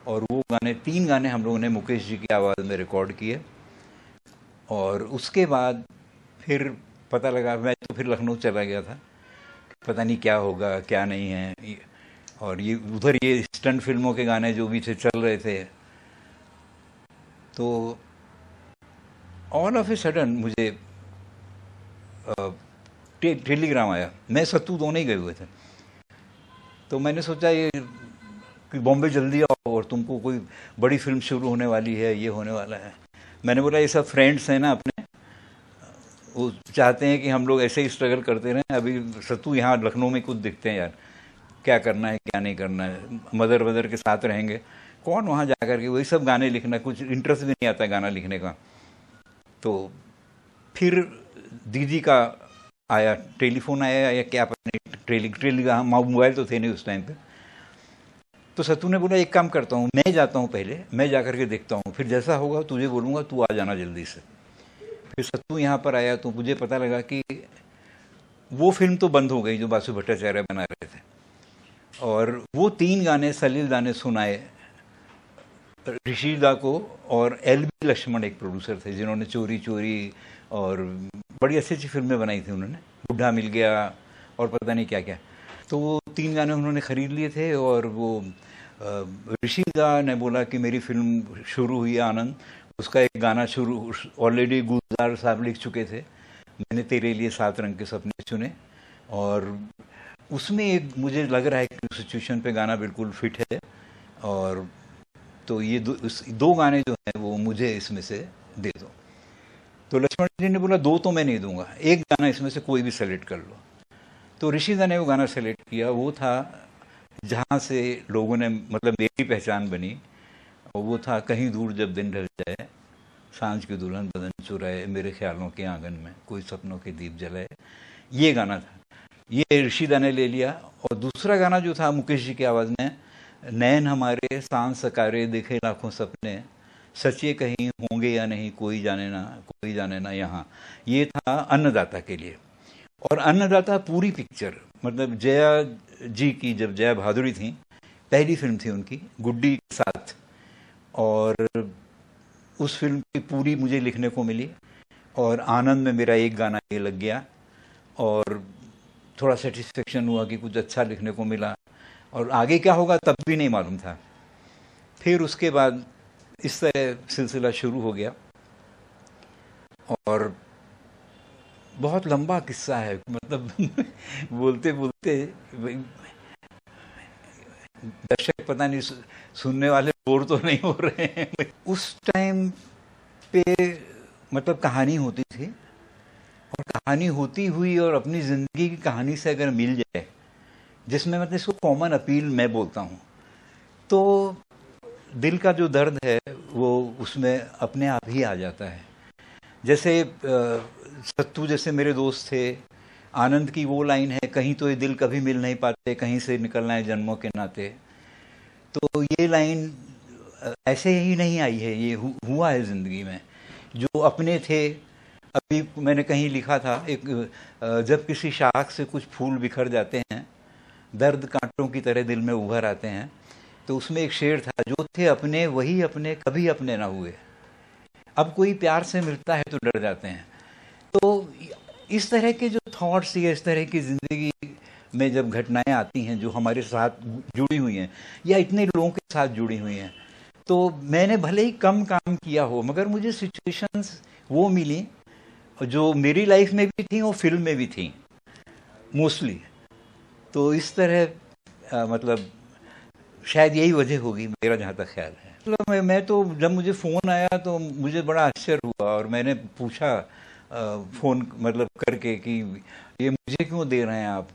और वो गाने 3 गाने हम लोगों ने मुकेश जी की आवाज़ में रिकॉर्ड किए। और उसके बाद फिर पता लगा, मैं तो फिर लखनऊ चला गया था, पता नहीं क्या होगा क्या नहीं है। और ये उधर ये स्टंट फिल्मों के गाने जो भी थे चल रहे थे। तो ऑल ऑफ ए सडन मुझे टेलीग्राम आया। मैं सत्तू दोनों ही गए हुए थे। तो मैंने सोचा ये कि बॉम्बे जल्दी आओ और तुमको कोई बड़ी फिल्म शुरू होने वाली है, ये होने वाला है। मैंने बोला ये सब फ्रेंड्स हैं ना अपने, वो चाहते हैं कि हम लोग ऐसे ही स्ट्रगल करते रहें। अभी सत्तू यहाँ लखनऊ में कुछ दिखते हैं यार, क्या करना है क्या नहीं करना है, मदर के साथ रहेंगे, कौन वहाँ जा कर के वही सब गाने लिखना, कुछ इंटरेस्ट भी नहीं आता गाना लिखने का। तो फिर दीदी का आया, टेलीफोन आया या क्या पता नहीं, मोबाइल तो थे नहीं उस टाइम पे। तो सत्तू ने बोला एक काम करता हूँ, मैं जाता हूँ, पहले मैं जा करके देखता हूँ, फिर जैसा होगा तुझे बोलूँगा, तू आ जाना जल्दी से। फिर सत्तू यहाँ पर आया तो मुझे पता लगा कि वो फिल्म तो बंद हो गई जो बासु भट्टाचार्य बना रहे थे। और वो 3 गाने सलील दा ने सुनाए ऋषि दा को, और LB लक्ष्मण एक प्रोड्यूसर थे जिन्होंने चोरी चोरी और बड़ी अच्छी अच्छी फिल्में बनाई थी उन्होंने, बुढ़ा मिल गया और पता नहीं क्या क्या। तो वो 3 गाने उन्होंने ख़रीद लिए थे। और वो ऋषि दा ने बोला कि मेरी फिल्म शुरू हुई आनंद, उसका एक गाना शुरू ऑलरेडी गुलजार साहब लिख चुके थे, मैंने तेरे लिए 7 रंग के सपने चुने। और उसमें एक मुझे लग रहा है कि सिचुएशन पे गाना बिल्कुल फिट है। और तो ये 2 गाने जो हैं वो मुझे इसमें से दे दो। तो लक्ष्मण जी ने बोला 2 तो मैं नहीं दूंगा, एक गाना इसमें से कोई भी सेलेक्ट कर लो। तो ऋषिदा ने वो गाना सेलेक्ट किया, वो था जहाँ से लोगों ने मतलब मेरी पहचान बनी, और वो था कहीं दूर जब दिन ढल जाए, सांझ की दुल्हन बदन चुराए, मेरे ख्यालों के आंगन में कोई सपनों के दीप जलाए। ये गाना था, ये ऋषिदा ने ले लिया। और दूसरा गाना जो था मुकेश जी की आवाज़ में, नैन हमारे सांझ सकारे देखे लाखों सपने, सच्चे कहीं होंगे या नहीं कोई जाने ना, कोई जाने ना यहाँ। ये था अन्नदाता के लिए। और अन्नदाता पूरी पिक्चर, मतलब जया जी की, जब जया भादुरी थी, पहली फिल्म थी उनकी गुड्डी के साथ, और उस फिल्म की पूरी मुझे लिखने को मिली। और आनंद में मेरा एक गाना ये लग गया, और थोड़ा सेटिस्फेक्शन हुआ कि कुछ अच्छा लिखने को मिला। और आगे क्या होगा तब भी नहीं मालूम था। फिर उसके बाद इस तरह सिलसिला शुरू हो गया, और बहुत लंबा किस्सा है, मतलब बोलते बोलते दर्शक पता नहीं, सुनने वाले बोर तो नहीं हो रहे हैं। उस टाइम पे मतलब कहानी होती थी, और कहानी होती हुई और अपनी ज़िंदगी की कहानी से अगर मिल जाए, जिसमें मतलब इसको कॉमन अपील मैं बोलता हूँ, तो दिल का जो दर्द है वो उसमें अपने आप ही आ जाता है। जैसे सत्तू जैसे मेरे दोस्त थे, आनंद की वो लाइन है, कहीं तो ये दिल कभी मिल नहीं पाते, कहीं से निकलना है जन्मों के नाते। तो ये लाइन ऐसे ही नहीं आई है, ये हुआ है ज़िंदगी में। जो अपने थे, अभी मैंने कहीं लिखा था एक, जब किसी शाख से कुछ फूल बिखर जाते हैं, दर्द कांटों की तरह दिल में उभर आते हैं। तो उसमें एक शेर था, जो थे अपने वही अपने कभी अपने ना हुए, अब कोई प्यार से मिलता है तो डर जाते हैं। तो इस तरह के जो थॉट्स या इस तरह की ज़िंदगी में जब घटनाएं आती हैं जो हमारे साथ जुड़ी हुई हैं या इतने लोगों के साथ जुड़ी हुई हैं, तो मैंने भले ही कम काम किया हो, मगर मुझे सिचुएशंस वो मिली जो मेरी लाइफ में भी थी और फिल्म में भी थी मोस्टली। तो इस तरह मतलब शायद यही वजह होगी, मेरा जहाँ तक ख्याल है। मतलब मैं तो जब मुझे फ़ोन आया तो मुझे बड़ा आश्चर्य हुआ, और मैंने पूछा फ़ोन मतलब करके कि ये मुझे क्यों दे रहे हैं आप,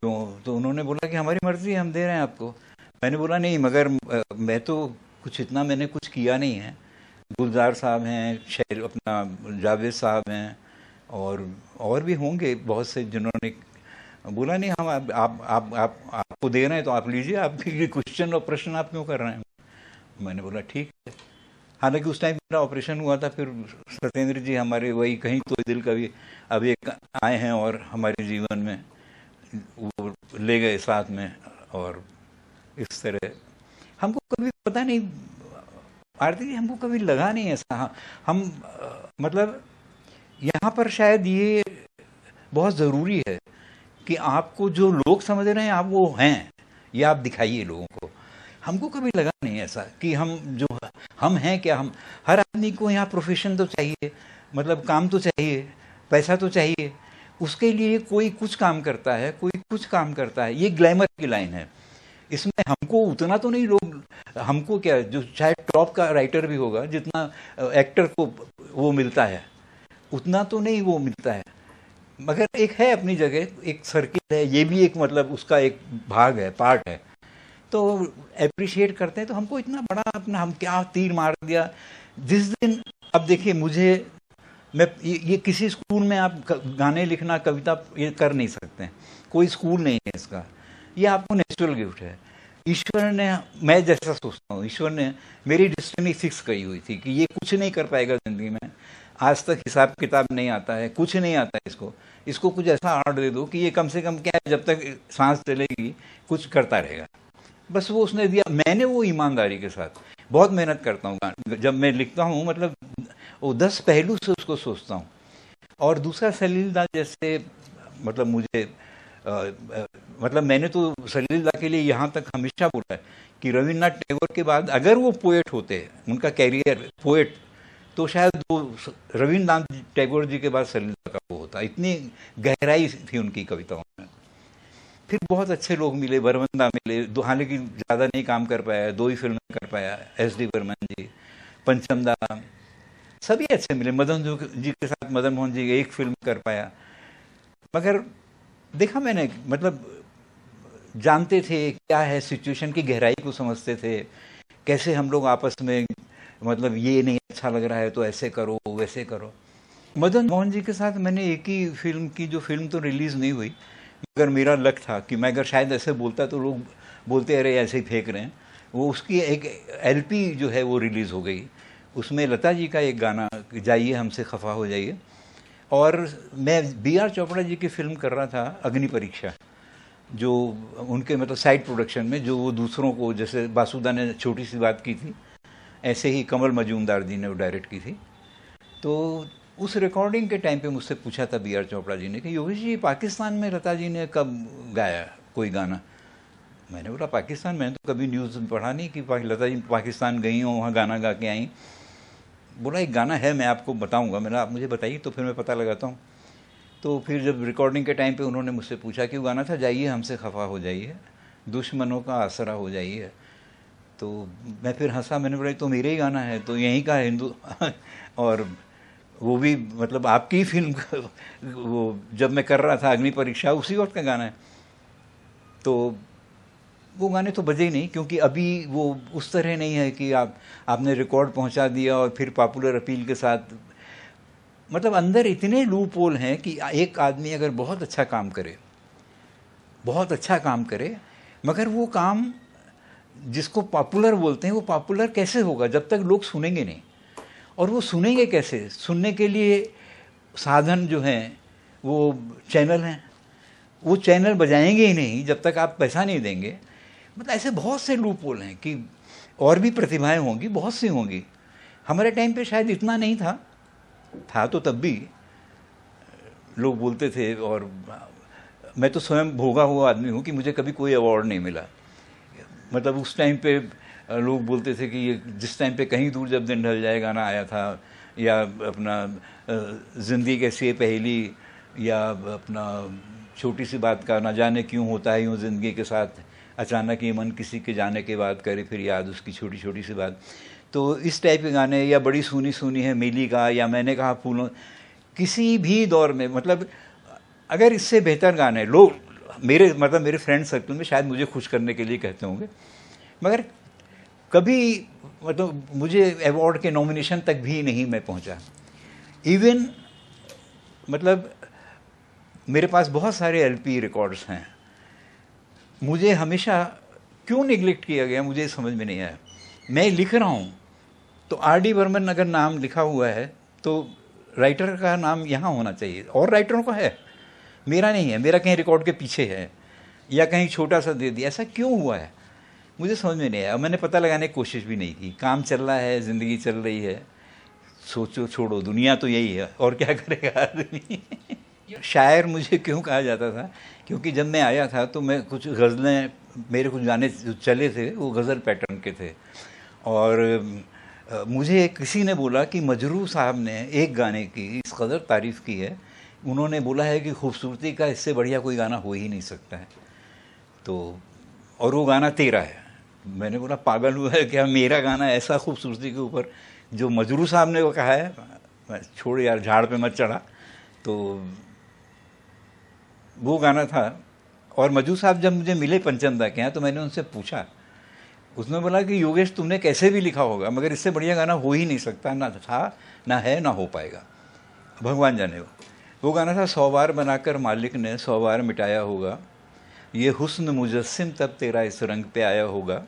क्यों? तो उन्होंने बोला कि हमारी मर्ज़ी है, हम दे रहे हैं आपको। मैंने बोला नहीं, मगर मैं तो कुछ इतना मैंने कुछ किया नहीं है। गुलजार साहब हैं, शेर अपना जावेद साहब हैं, और भी होंगे बहुत से जिन्होंने। बोला नहीं, हम आपको दे रहे हैं तो आप लीजिए, आपके क्वेश्चन और प्रश्न आप क्यों कर रहे हैं। मैंने बोला ठीक है। हालांकि उस टाइम मेरा ऑपरेशन हुआ था, फिर सत्येंद्र जी हमारे वही कहीं तो दिल का भी अभी एक आए हैं और हमारे जीवन में वो ले गए साथ में। और इस तरह हमको कभी पता नहीं आरती जी, हमको कभी लगा नहीं ऐसा। हम मतलब यहाँ पर शायद ये बहुत ज़रूरी है कि आपको जो लोग समझ रहे हैं आप वो हैं, ये आप दिखाइए लोगों को। हमको कभी लगा नहीं ऐसा कि हम हैं क्या। हम हर आदमी को यहाँ प्रोफेशन तो चाहिए, मतलब काम तो चाहिए, पैसा तो चाहिए, उसके लिए कोई कुछ काम करता है, कोई कुछ काम करता है। ये ग्लैमर की लाइन है, इसमें हमको उतना तो नहीं लोग, हमको क्या, जो चाहे टॉप का राइटर भी होगा, जितना एक्टर को वो मिलता है उतना तो नहीं वो मिलता है। मगर एक है अपनी जगह, एक सर्किल है, ये भी एक मतलब उसका एक भाग है, पार्ट है। तो अप्रिशिएट करते हैं। तो हमको इतना बड़ा अपना, हम क्या तीर मार दिया जिस दिन। अब देखिए मुझे, मैं ये किसी स्कूल में आप गाने लिखना, कविता ये कर नहीं सकते हैं, कोई स्कूल नहीं है इसका, ये आपको नेचुरल गिफ्ट है। ईश्वर ने, मैं जैसा सोचता हूँ, ईश्वर ने मेरी डेस्टिनी फिक्स करी हुई थी कि ये कुछ नहीं कर पाएगा ज़िंदगी में, आज तक हिसाब किताब नहीं आता है, कुछ नहीं आता है इसको कुछ ऐसा आर्ट दे दो कि ये कम से कम क्या है, जब तक सांस चलेगी कुछ करता रहेगा। बस वो उसने दिया। मैंने वो ईमानदारी के साथ बहुत मेहनत करता हूँ जब मैं लिखता हूँ, मतलब वो 10 पहलू से उसको सोचता हूँ। और दूसरा सलीलदास जैसे, मतलब मुझे मतलब मैंने तो सलीलदास के लिए यहाँ तक हमेशा बोला है कि रविन्द्रनाथ टैगोर के बाद अगर वो पोएट होते, उनका कैरियर पोएट, तो शायद वो रविन्द्रनाथ टैगोर जी के बाद सलीलदास का वो होता। इतनी गहराई थी उनकी कविताओं में। फिर बहुत अच्छे लोग मिले, बरवंदा मिले, हालांकि ज़्यादा नहीं काम कर पाया, 2 ही फिल्में कर पाया, एस डी बर्मन जी, पंचमदा, सभी अच्छे मिले। मदन जी के साथ मदन मोहन जी एक फिल्म कर पाया, मगर देखा मैंने, मतलब जानते थे क्या है सिचुएशन की गहराई को समझते थे, कैसे हम लोग आपस में, मतलब ये नहीं अच्छा लग रहा है तो ऐसे करो वैसे करो। मदन मोहन जी के साथ मैंने एक ही फिल्म की, जो फिल्म तो रिलीज़ नहीं हुई, मगर मेरा लक था कि मैं अगर शायद ऐसे बोलता तो लोग बोलते अरे ऐसे ही फेंक रहे हैं। वो उसकी एक एलपी जो है वो रिलीज़ हो गई, उसमें लता जी का एक गाना जाइए हमसे खफा हो जाइए, और मैं B.R. चोपड़ा जी की फिल्म कर रहा था अग्नि परीक्षा, जो उनके मतलब साइड प्रोडक्शन में, जो वो दूसरों को, जैसे बासुदा ने छोटी सी बात की थी, ऐसे ही कमल मजूमदार जी ने वो डायरेक्ट की थी। तो उस रिकॉर्डिंग के टाइम पे मुझसे पूछा था B.R. चोपड़ा जी ने कि योगेश जी पाकिस्तान में लता जी ने कब गाया कोई गाना। मैंने बोला पाकिस्तान, मैंने तो कभी न्यूज़ में पढ़ा नहीं कि लता जी पाकिस्तान गई हों, वहाँ गाना गा के आई। बोला एक गाना है, मैं आपको बताऊंगा। मैंने आप मुझे बताइए तो फिर मैं पता लगाता हूँ। तो फिर जब रिकॉर्डिंग के टाइम पे उन्होंने मुझसे पूछा कि वो गाना था जाइए हमसे खफा हो जाइए, दुश्मनों का आसरा हो जाइए। तो मैं फिर हंसा, मैंने बोला तो मेरे ही गाना है, तो यहीं का हिंदू और वो भी मतलब आपकी फिल्म वो जब मैं कर रहा था अग्नि परीक्षा, उसी वक्त का गाना है। तो वो गाने तो बजे ही नहीं, क्योंकि अभी वो उस तरह नहीं है कि आपने रिकॉर्ड पहुंचा दिया और फिर पॉपुलर अपील के साथ, मतलब अंदर इतने लूप होल हैं कि एक आदमी अगर बहुत अच्छा काम करे, बहुत अच्छा काम करे, मगर वो काम जिसको पॉपुलर बोलते हैं, वो पॉपुलर कैसे होगा जब तक लोग सुनेंगे नहीं। और वो सुनेंगे कैसे? सुनने के लिए साधन जो हैं वो चैनल हैं, वो चैनल बजाएंगे ही नहीं जब तक आप पैसा नहीं देंगे। मतलब ऐसे बहुत से लूप होल हैं कि और भी प्रतिभाएं होंगी, बहुत सी होंगी। हमारे टाइम पे शायद इतना नहीं था तो तब भी लोग बोलते थे, और मैं तो स्वयं भोगा हुआ आदमी हूँ कि मुझे कभी कोई अवार्ड नहीं मिला। मतलब उस टाइम पे लोग बोलते थे कि ये जिस टाइम पे कहीं दूर जब दिन ढल जाए गाना आया था, या अपना ज़िंदगी कैसी है पहेली, या अपना छोटी सी बात का ना जाने क्यों होता है यूँ ज़िंदगी के साथ, अचानक ये मन किसी के जाने के बाद करे फिर याद उसकी छोटी छोटी सी बात। तो इस टाइप के गाने, या बड़ी सुनी सुनी है मेली का, या मैंने कहा फूलों, किसी भी दौर में, मतलब अगर इससे बेहतर गाने लोग मेरे फ्रेंड सर्कल में शायद मुझे खुश करने के लिए कहते होंगे, मगर कभी मतलब मुझे अवार्ड के नॉमिनेशन तक भी नहीं मैं पहुंचा। इवन मतलब मेरे पास बहुत सारे एलपी रिकॉर्ड्स हैं, मुझे हमेशा क्यों निगलेक्ट किया गया मुझे समझ में नहीं आया। मैं लिख रहा हूँ तो R.D. बर्मन अगर नाम लिखा हुआ है तो राइटर का नाम यहाँ होना चाहिए, और राइटरों का है, मेरा नहीं है, मेरा कहीं रिकॉर्ड के पीछे है या कहीं छोटा सा दे दिया। ऐसा क्यों हुआ है मुझे समझ में नहीं आया। मैंने पता लगाने की कोशिश भी नहीं की। काम चल रहा है, ज़िंदगी चल रही है, सोचो छोड़ो, दुनिया तो यही है, और क्या करेगा आदमी। शायर मुझे क्यों कहा जाता था, क्योंकि जब मैं आया था तो मैं कुछ गज़लें, मेरे कुछ गाने जो चले थे वो गज़ल पैटर्न के थे, और मुझे किसी ने बोला कि मजरू साहब ने एक गाने की इस कदर तारीफ़ की है, उन्होंने बोला है कि खूबसूरती का इससे बढ़िया कोई गाना हो ही नहीं सकता है, तो और वो गाना तेरा है। मैंने बोला पागल हुआ है क्या, मेरा गाना ऐसा खूबसूरती के ऊपर, जो मजरू साहब ने वो कहा है, छोड़ यार झाड़ पे मत चढ़ा। तो वो गाना था। और मजरू साहब जब मुझे मिले पंचमदा के यहाँ तो मैंने उनसे पूछा, उसने बोला कि योगेश तुमने कैसे भी लिखा होगा मगर इससे बढ़िया गाना हो ही नहीं सकता, ना था ना है ना हो पाएगा, भगवान जाने। वो गाना था 100 बार बनाकर मालिक ने 100 बार मिटाया होगा, ये हुस्न मुजस्सिम तब तेरा इस रंग पे आया होगा,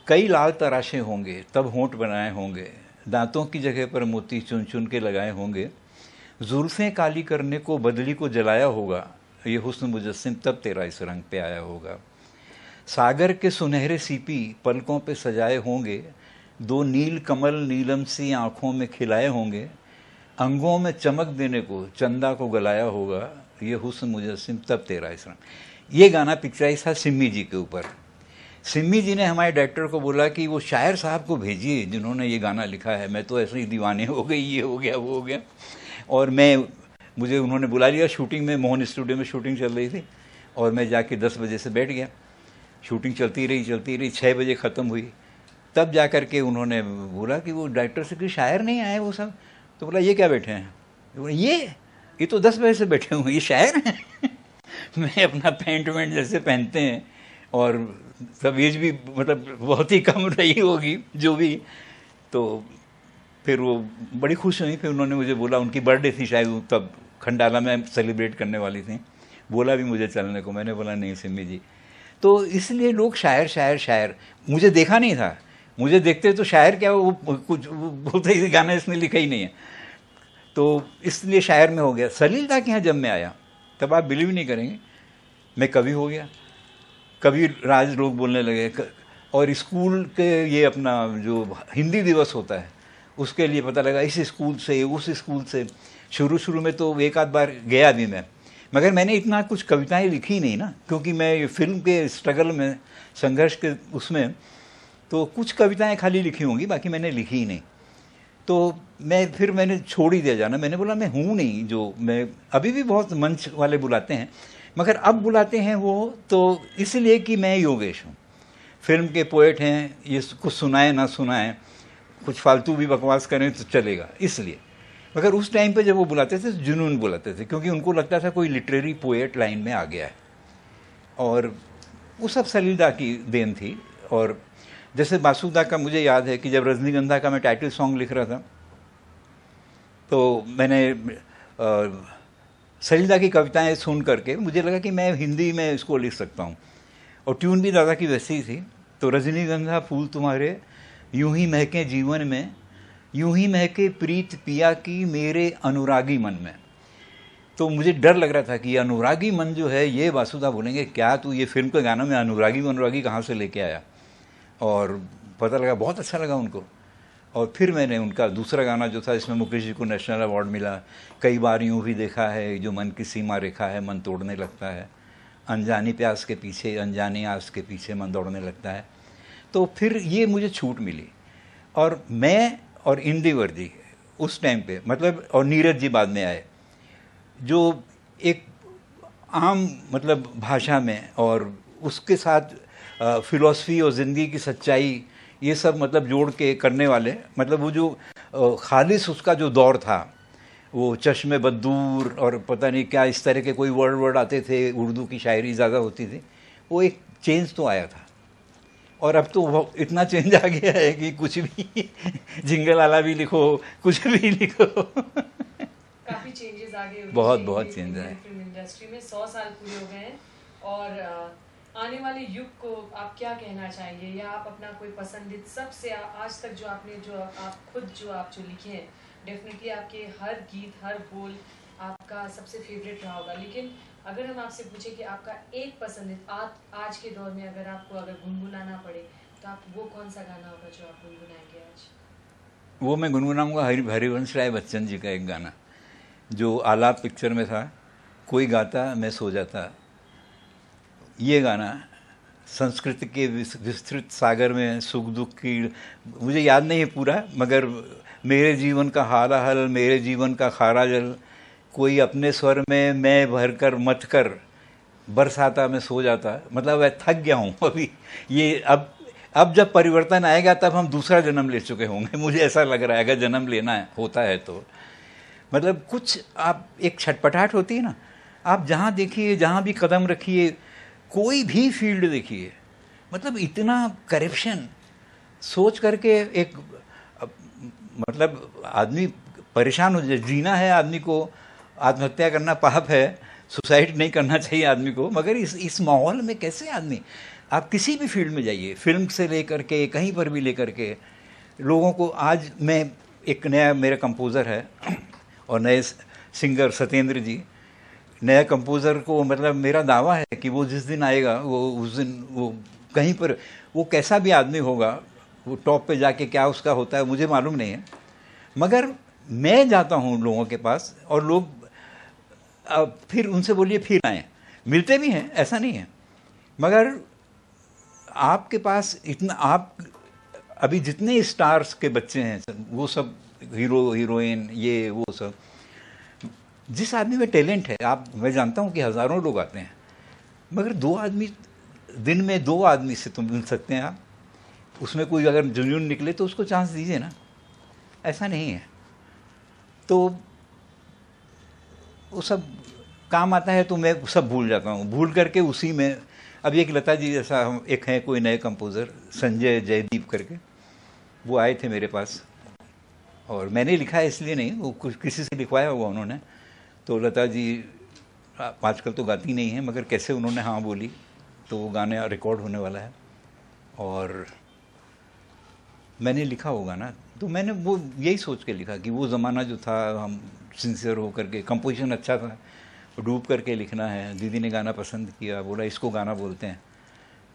कई लाल तराशे होंगे तब होंठ बनाए होंगे, दांतों की जगह पर मोती चुन चुन के लगाए होंगे, जुल्फ़ें काली करने को बदली को जलाया होगा, ये हुस्न मुजस्सिम तब तेरा इस रंग पे आया होगा, सागर के सुनहरे सीपी पलकों पे सजाए होंगे, दो नील कमल नीलम सी आँखों में खिलाए होंगे, अंगों में चमक देने को चंदा को गलाया होगा, ये हुस्न मुजस्सिम तब तेरा इस रंग। ये गाना पिक्चराइज था सिम्मी जी के ऊपर। सिम्मी जी ने हमारे डायरेक्टर को बोला कि वो शायर साहब को भेजिए जिन्होंने ये गाना लिखा है, मैं तो ऐसे ही दीवाने हो गई, ये हो गया वो हो गया। और मुझे उन्होंने बुला लिया शूटिंग में, मोहन स्टूडियो में शूटिंग चल रही थी, और मैं जाके 10 बजे से बैठ गया। शूटिंग चलती रही 6 बजे ख़त्म हुई, तब जा कर के उन्होंने बोला कि वो डायरेक्टर से कि शायर नहीं आए वो सब। तो बोला ये क्या बैठे हैं? बोला ये तो 10 बजे से बैठे हुए, ये शायर हैं। मैं अपना पैंट वैंट जैसे पहनते हैं, और सब एज भी मतलब बहुत ही कम रही होगी जो भी। तो फिर वो बड़ी खुश हुई। फिर उन्होंने मुझे बोला, उनकी बर्थडे थी शायद, वो तब खंडाला में सेलिब्रेट करने वाली थी, बोला भी मुझे चलने को। मैंने बोला नहीं सिम्मी जी। तो इसलिए लोग शायर शायर शायर, मुझे देखा नहीं था, मुझे देखते तो शायर क्या, वो कुछ बोलते ही गाना इसने लिखा ही नहीं है, तो इसलिए शायर में हो गया। सलील दा के यहाँ जब मैं आया तब आप बिलीव नहीं करेंगे, मैं कवि हो गया, कवि राज लोग बोलने लगे। और स्कूल के ये अपना जो हिंदी दिवस होता है उसके लिए पता लगा इस स्कूल से उस स्कूल से। शुरू में तो एक आध बार गया भी मैं, मगर मैंने इतना कुछ कविताएं लिखी नहीं ना, क्योंकि मैं फिल्म के स्ट्रगल में, संघर्ष के उसमें, तो कुछ कविताएं खाली लिखी होंगी, बाकी मैंने लिखी ही नहीं। तो मैंने छोड़ ही दिया जाना। मैंने बोला मैं हूँ नहीं जो, मैं अभी भी बहुत मंच वाले बुलाते हैं, मगर अब बुलाते हैं वो तो इसलिए कि मैं योगेश हूँ, फिल्म के पोएट हैं, ये कुछ सुनाए ना सुनाए, कुछ फालतू भी बकवास करें तो चलेगा इसलिए। मगर उस टाइम पे जब वो बुलाते थे तो जुनून बुलाते थे, क्योंकि उनको लगता था कोई लिटरेरी पोएट लाइन में आ गया है। और वो सब सलील दा की देन थी। और जैसे बासुदा का मुझे याद है कि जब रजनीगंधा का मैं टाइटल सॉन्ग लिख रहा था, तो मैंने सलील दा की कविताएं सुन करके मुझे लगा कि मैं हिंदी में इसको लिख सकता हूँ, और ट्यून भी दादा की वैसी ही थी। तो रजनीगंधा फूल तुम्हारे यूं ही महके जीवन में, यूं ही महके प्रीत पिया की मेरे अनुरागी मन में। तो मुझे डर लग रहा था कि अनुरागी मन जो है ये बासुदा बोलेंगे क्या तू ये फिल्म के गानों में अनुरागी कहाँ से लेके आया। और पता लगा बहुत अच्छा लगा उनको। और फिर मैंने उनका दूसरा गाना जो था, इसमें मुकेश जी को नेशनल अवार्ड मिला, कई बार यूं भी देखा है, जो मन की सीमा रेखा है मन तोड़ने लगता है, अनजानी प्यास के पीछे अनजानी आस के पीछे मन दौड़ने लगता है। तो फिर ये मुझे छूट मिली। और मैं और इंदिवर जी उस टाइम पे, मतलब, और नीरज जी बाद में आए, जो एक आम मतलब भाषा में और उसके साथ फिलॉसफी और ज़िंदगी की सच्चाई ये सब मतलब जोड़ के करने वाले, मतलब वो जो खालिस उसका जो दौर था, वो चश्मे बद्दूर और पता नहीं क्या इस तरह के कोई वर्ड आते थे, उर्दू की शायरी ज़्यादा होती थी, वो एक चेंज तो आया था। और अब तो इतना चेंज आ गया है कि कुछ भी जिंगल वाला भी लिखो, कुछ भी लिखो। काफी चेंजेस आ गए, बहुत चेंज है फिल्म इंडस्ट्री में। 100 साल पूरे हो गए हैं। और आने वाले युग को आप क्या कहना चाहेंगे, या आप अपना कोई पसंदीदा सबसे आज तक जो आपने जो लिखे हैं, डेफिनेटली आपके हर गीत हर बोल आपका सबसे फेवरेट रहा होगा, लेकिन अगर हम आपसे पूछे कि आपका एक पसंदीदा आज के दौर में अगर आपको गुनगुनाना पड़े तो आप वो कौन सा गाना होगा जो आप गुनगुनाएंगे आज? वो मैं गुनगुनाऊंगा हरिवंश राय बच्चन जी का एक गाना जो आलाप पिक्चर में था, कोई गाता मैं सो जाता। ये गाना संस्कृत के विस्तृत सागर में सुख दुख की, मुझे याद नहीं है पूरा, मगर मेरे जीवन का हारा हल, मेरे जीवन का खारा जल, कोई अपने स्वर में मैं भर कर मत कर, बरसाता मैं सो जाता। मतलब मैं थक गया हूँ अभी। ये अब जब परिवर्तन आएगा तब हम दूसरा जन्म ले चुके होंगे, मुझे ऐसा लग रहा है, अगर जन्म लेना होता है तो। मतलब कुछ आप एक छटपटाहट होती है ना, आप जहाँ देखिए, जहाँ भी कदम रखिए, कोई भी फील्ड देखिए, मतलब इतना करप्शन सोच करके एक मतलब आदमी परेशान हो जाए। जीना है आदमी को, आत्महत्या करना पाप है, सुसाइड नहीं करना चाहिए आदमी को, मगर इस माहौल में कैसे आदमी, आप किसी भी फील्ड में जाइए, फिल्म से लेकर के कहीं पर भी लेकर के लोगों को। आज मैं एक नया, मेरा कंपोज़र है और नए सिंगर सत्येंद्र जी, नया कंपोज़र को, मतलब मेरा दावा है कि वो जिस दिन आएगा, वो उस दिन वो कहीं पर, वो कैसा भी आदमी होगा, वो टॉप पे जाके क्या उसका होता है मुझे मालूम नहीं है, मगर मैं जाता हूँ लोगों के पास और लोग फिर उनसे बोलिए फिर आए, मिलते भी हैं, ऐसा नहीं है, मगर आपके पास इतना, आप अभी जितने स्टार्स के बच्चे हैं वो सब हीरो हीरोइन ये वो सब, जिस आदमी में टैलेंट है, आप, मैं जानता हूँ कि हज़ारों लोग आते हैं, मगर दिन में दो आदमी से तुम मिल सकते हैं आप, उसमें कोई अगर जुनून निकले तो उसको चांस दीजिए ना, ऐसा नहीं है। तो वो सब काम आता है तो मैं सब भूल जाता हूँ, भूल करके उसी में। अब एक लता जी जैसा हम एक हैं कोई नए कंपोज़र संजय जयदीप करके, वो आए थे मेरे पास और मैंने लिखा है इसलिए नहीं, वो कुछ किसी से लिखवाया हुआ उन्होंने। तो लता जी आजकल तो गाती नहीं है, मगर कैसे उन्होंने हाँ बोली तो वो गाने रिकॉर्ड होने वाला है और मैंने लिखा वो गाना। तो मैंने वो यही सोच के लिखा कि वो ज़माना जो था, हम सिंसियर हो करके, कंपोजिशन अच्छा था, डूब करके लिखना है। दीदी ने गाना पसंद किया, बोला इसको गाना बोलते हैं,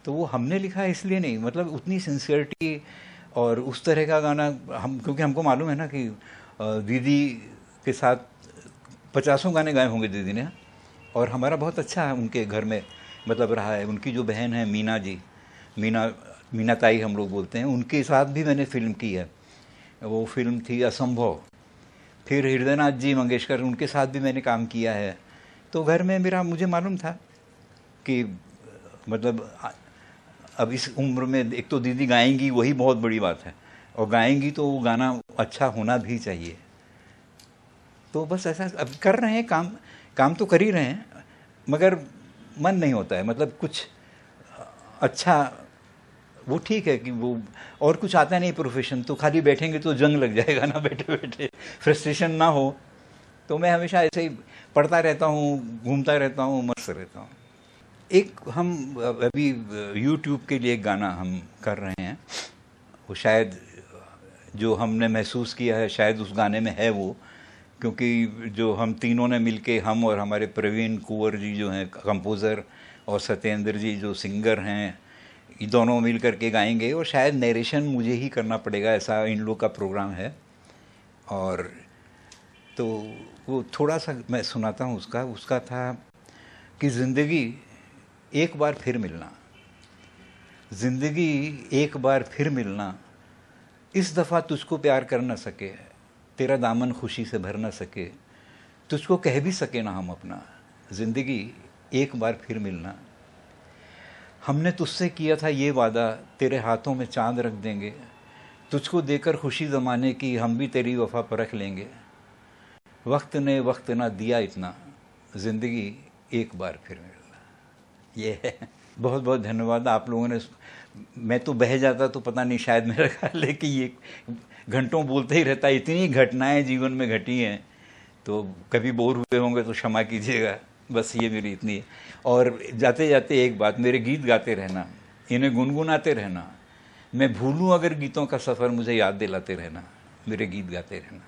तो वो हमने लिखा है इसलिए नहीं, मतलब उतनी सिंसियरिटी और उस तरह का गाना हम, क्योंकि हमको मालूम है ना कि दीदी के साथ 50 गाने गाए होंगे दीदी ने, और हमारा बहुत अच्छा है उनके घर में मतलब रहा है। उनकी जो बहन है मीना जी, मीना ताई हम लोग बोलते हैं, उनके साथ भी मैंने फिल्म की है। वो फिल्म थी असंभव। फिर हृदयनाथ जी मंगेशकर, उनके साथ भी मैंने काम किया है। तो घर में मेरा, मुझे मालूम था कि मतलब अब इस उम्र में एक तो दीदी गाएंगी, वही बहुत बड़ी बात है, और गाएंगी तो वो गाना अच्छा होना भी चाहिए। तो बस ऐसा अब कर रहे हैं, काम तो कर ही रहे हैं, मगर मन नहीं होता है, मतलब कुछ अच्छा। वो ठीक है कि वो और कुछ आता नहीं प्रोफेशन, तो खाली बैठेंगे तो जंग लग जाएगा ना, बैठे बैठे फ्रस्ट्रेशन ना हो। तो मैं हमेशा ऐसे ही पढ़ता रहता हूँ, घूमता रहता हूँ, मस्त रहता हूँ। एक हम अभी यूट्यूब के लिए एक गाना हम कर रहे हैं, वो शायद जो हमने महसूस किया है शायद उस गाने में है वो, क्योंकि जो हम तीनों ने मिलके, हम और हमारे प्रवीण कुंवर जी जो हैं कंपोज़र, और सत्येंद्र जी जो सिंगर हैं, ये दोनों मिल करके गाएंगे, और शायद नरेशन मुझे ही करना पड़ेगा, ऐसा इन लोग का प्रोग्राम है। और तो वो थोड़ा सा मैं सुनाता हूँ उसका था कि ज़िंदगी एक बार फिर मिलना, ज़िंदगी एक बार फिर मिलना, इस दफ़ा तुझको प्यार कर न सके, तेरा दामन खुशी से भर न सके, तुझको कह भी सके ना हम अपना, ज़िंदगी एक बार फिर मिलना। हमने तुझसे किया था ये वादा, तेरे हाथों में चांद रख देंगे, तुझको देकर खुशी ज़माने की हम भी तेरी वफ़ा परख लेंगे। वक्त ने वक्त ना दिया इतना, ज़िंदगी एक बार फिर मिलना। ये है। बहुत बहुत धन्यवाद आप लोगों ने। मैं तो बह जाता तो पता नहीं, शायद मेरा ख्याल है कि ये घंटों बोलते ही रहता है, इतनी घटनाएं जीवन में घटी हैं, तो कभी बोर हुए होंगे तो क्षमा कीजिएगा। बस ये मेरी इतनी है। और जाते जाते एक बात, मेरे गीत गाते रहना, इन्हें गुनगुनाते रहना, मैं भूलूं अगर गीतों का सफ़र, मुझे याद दिलाते रहना, मेरे गीत गाते रहना।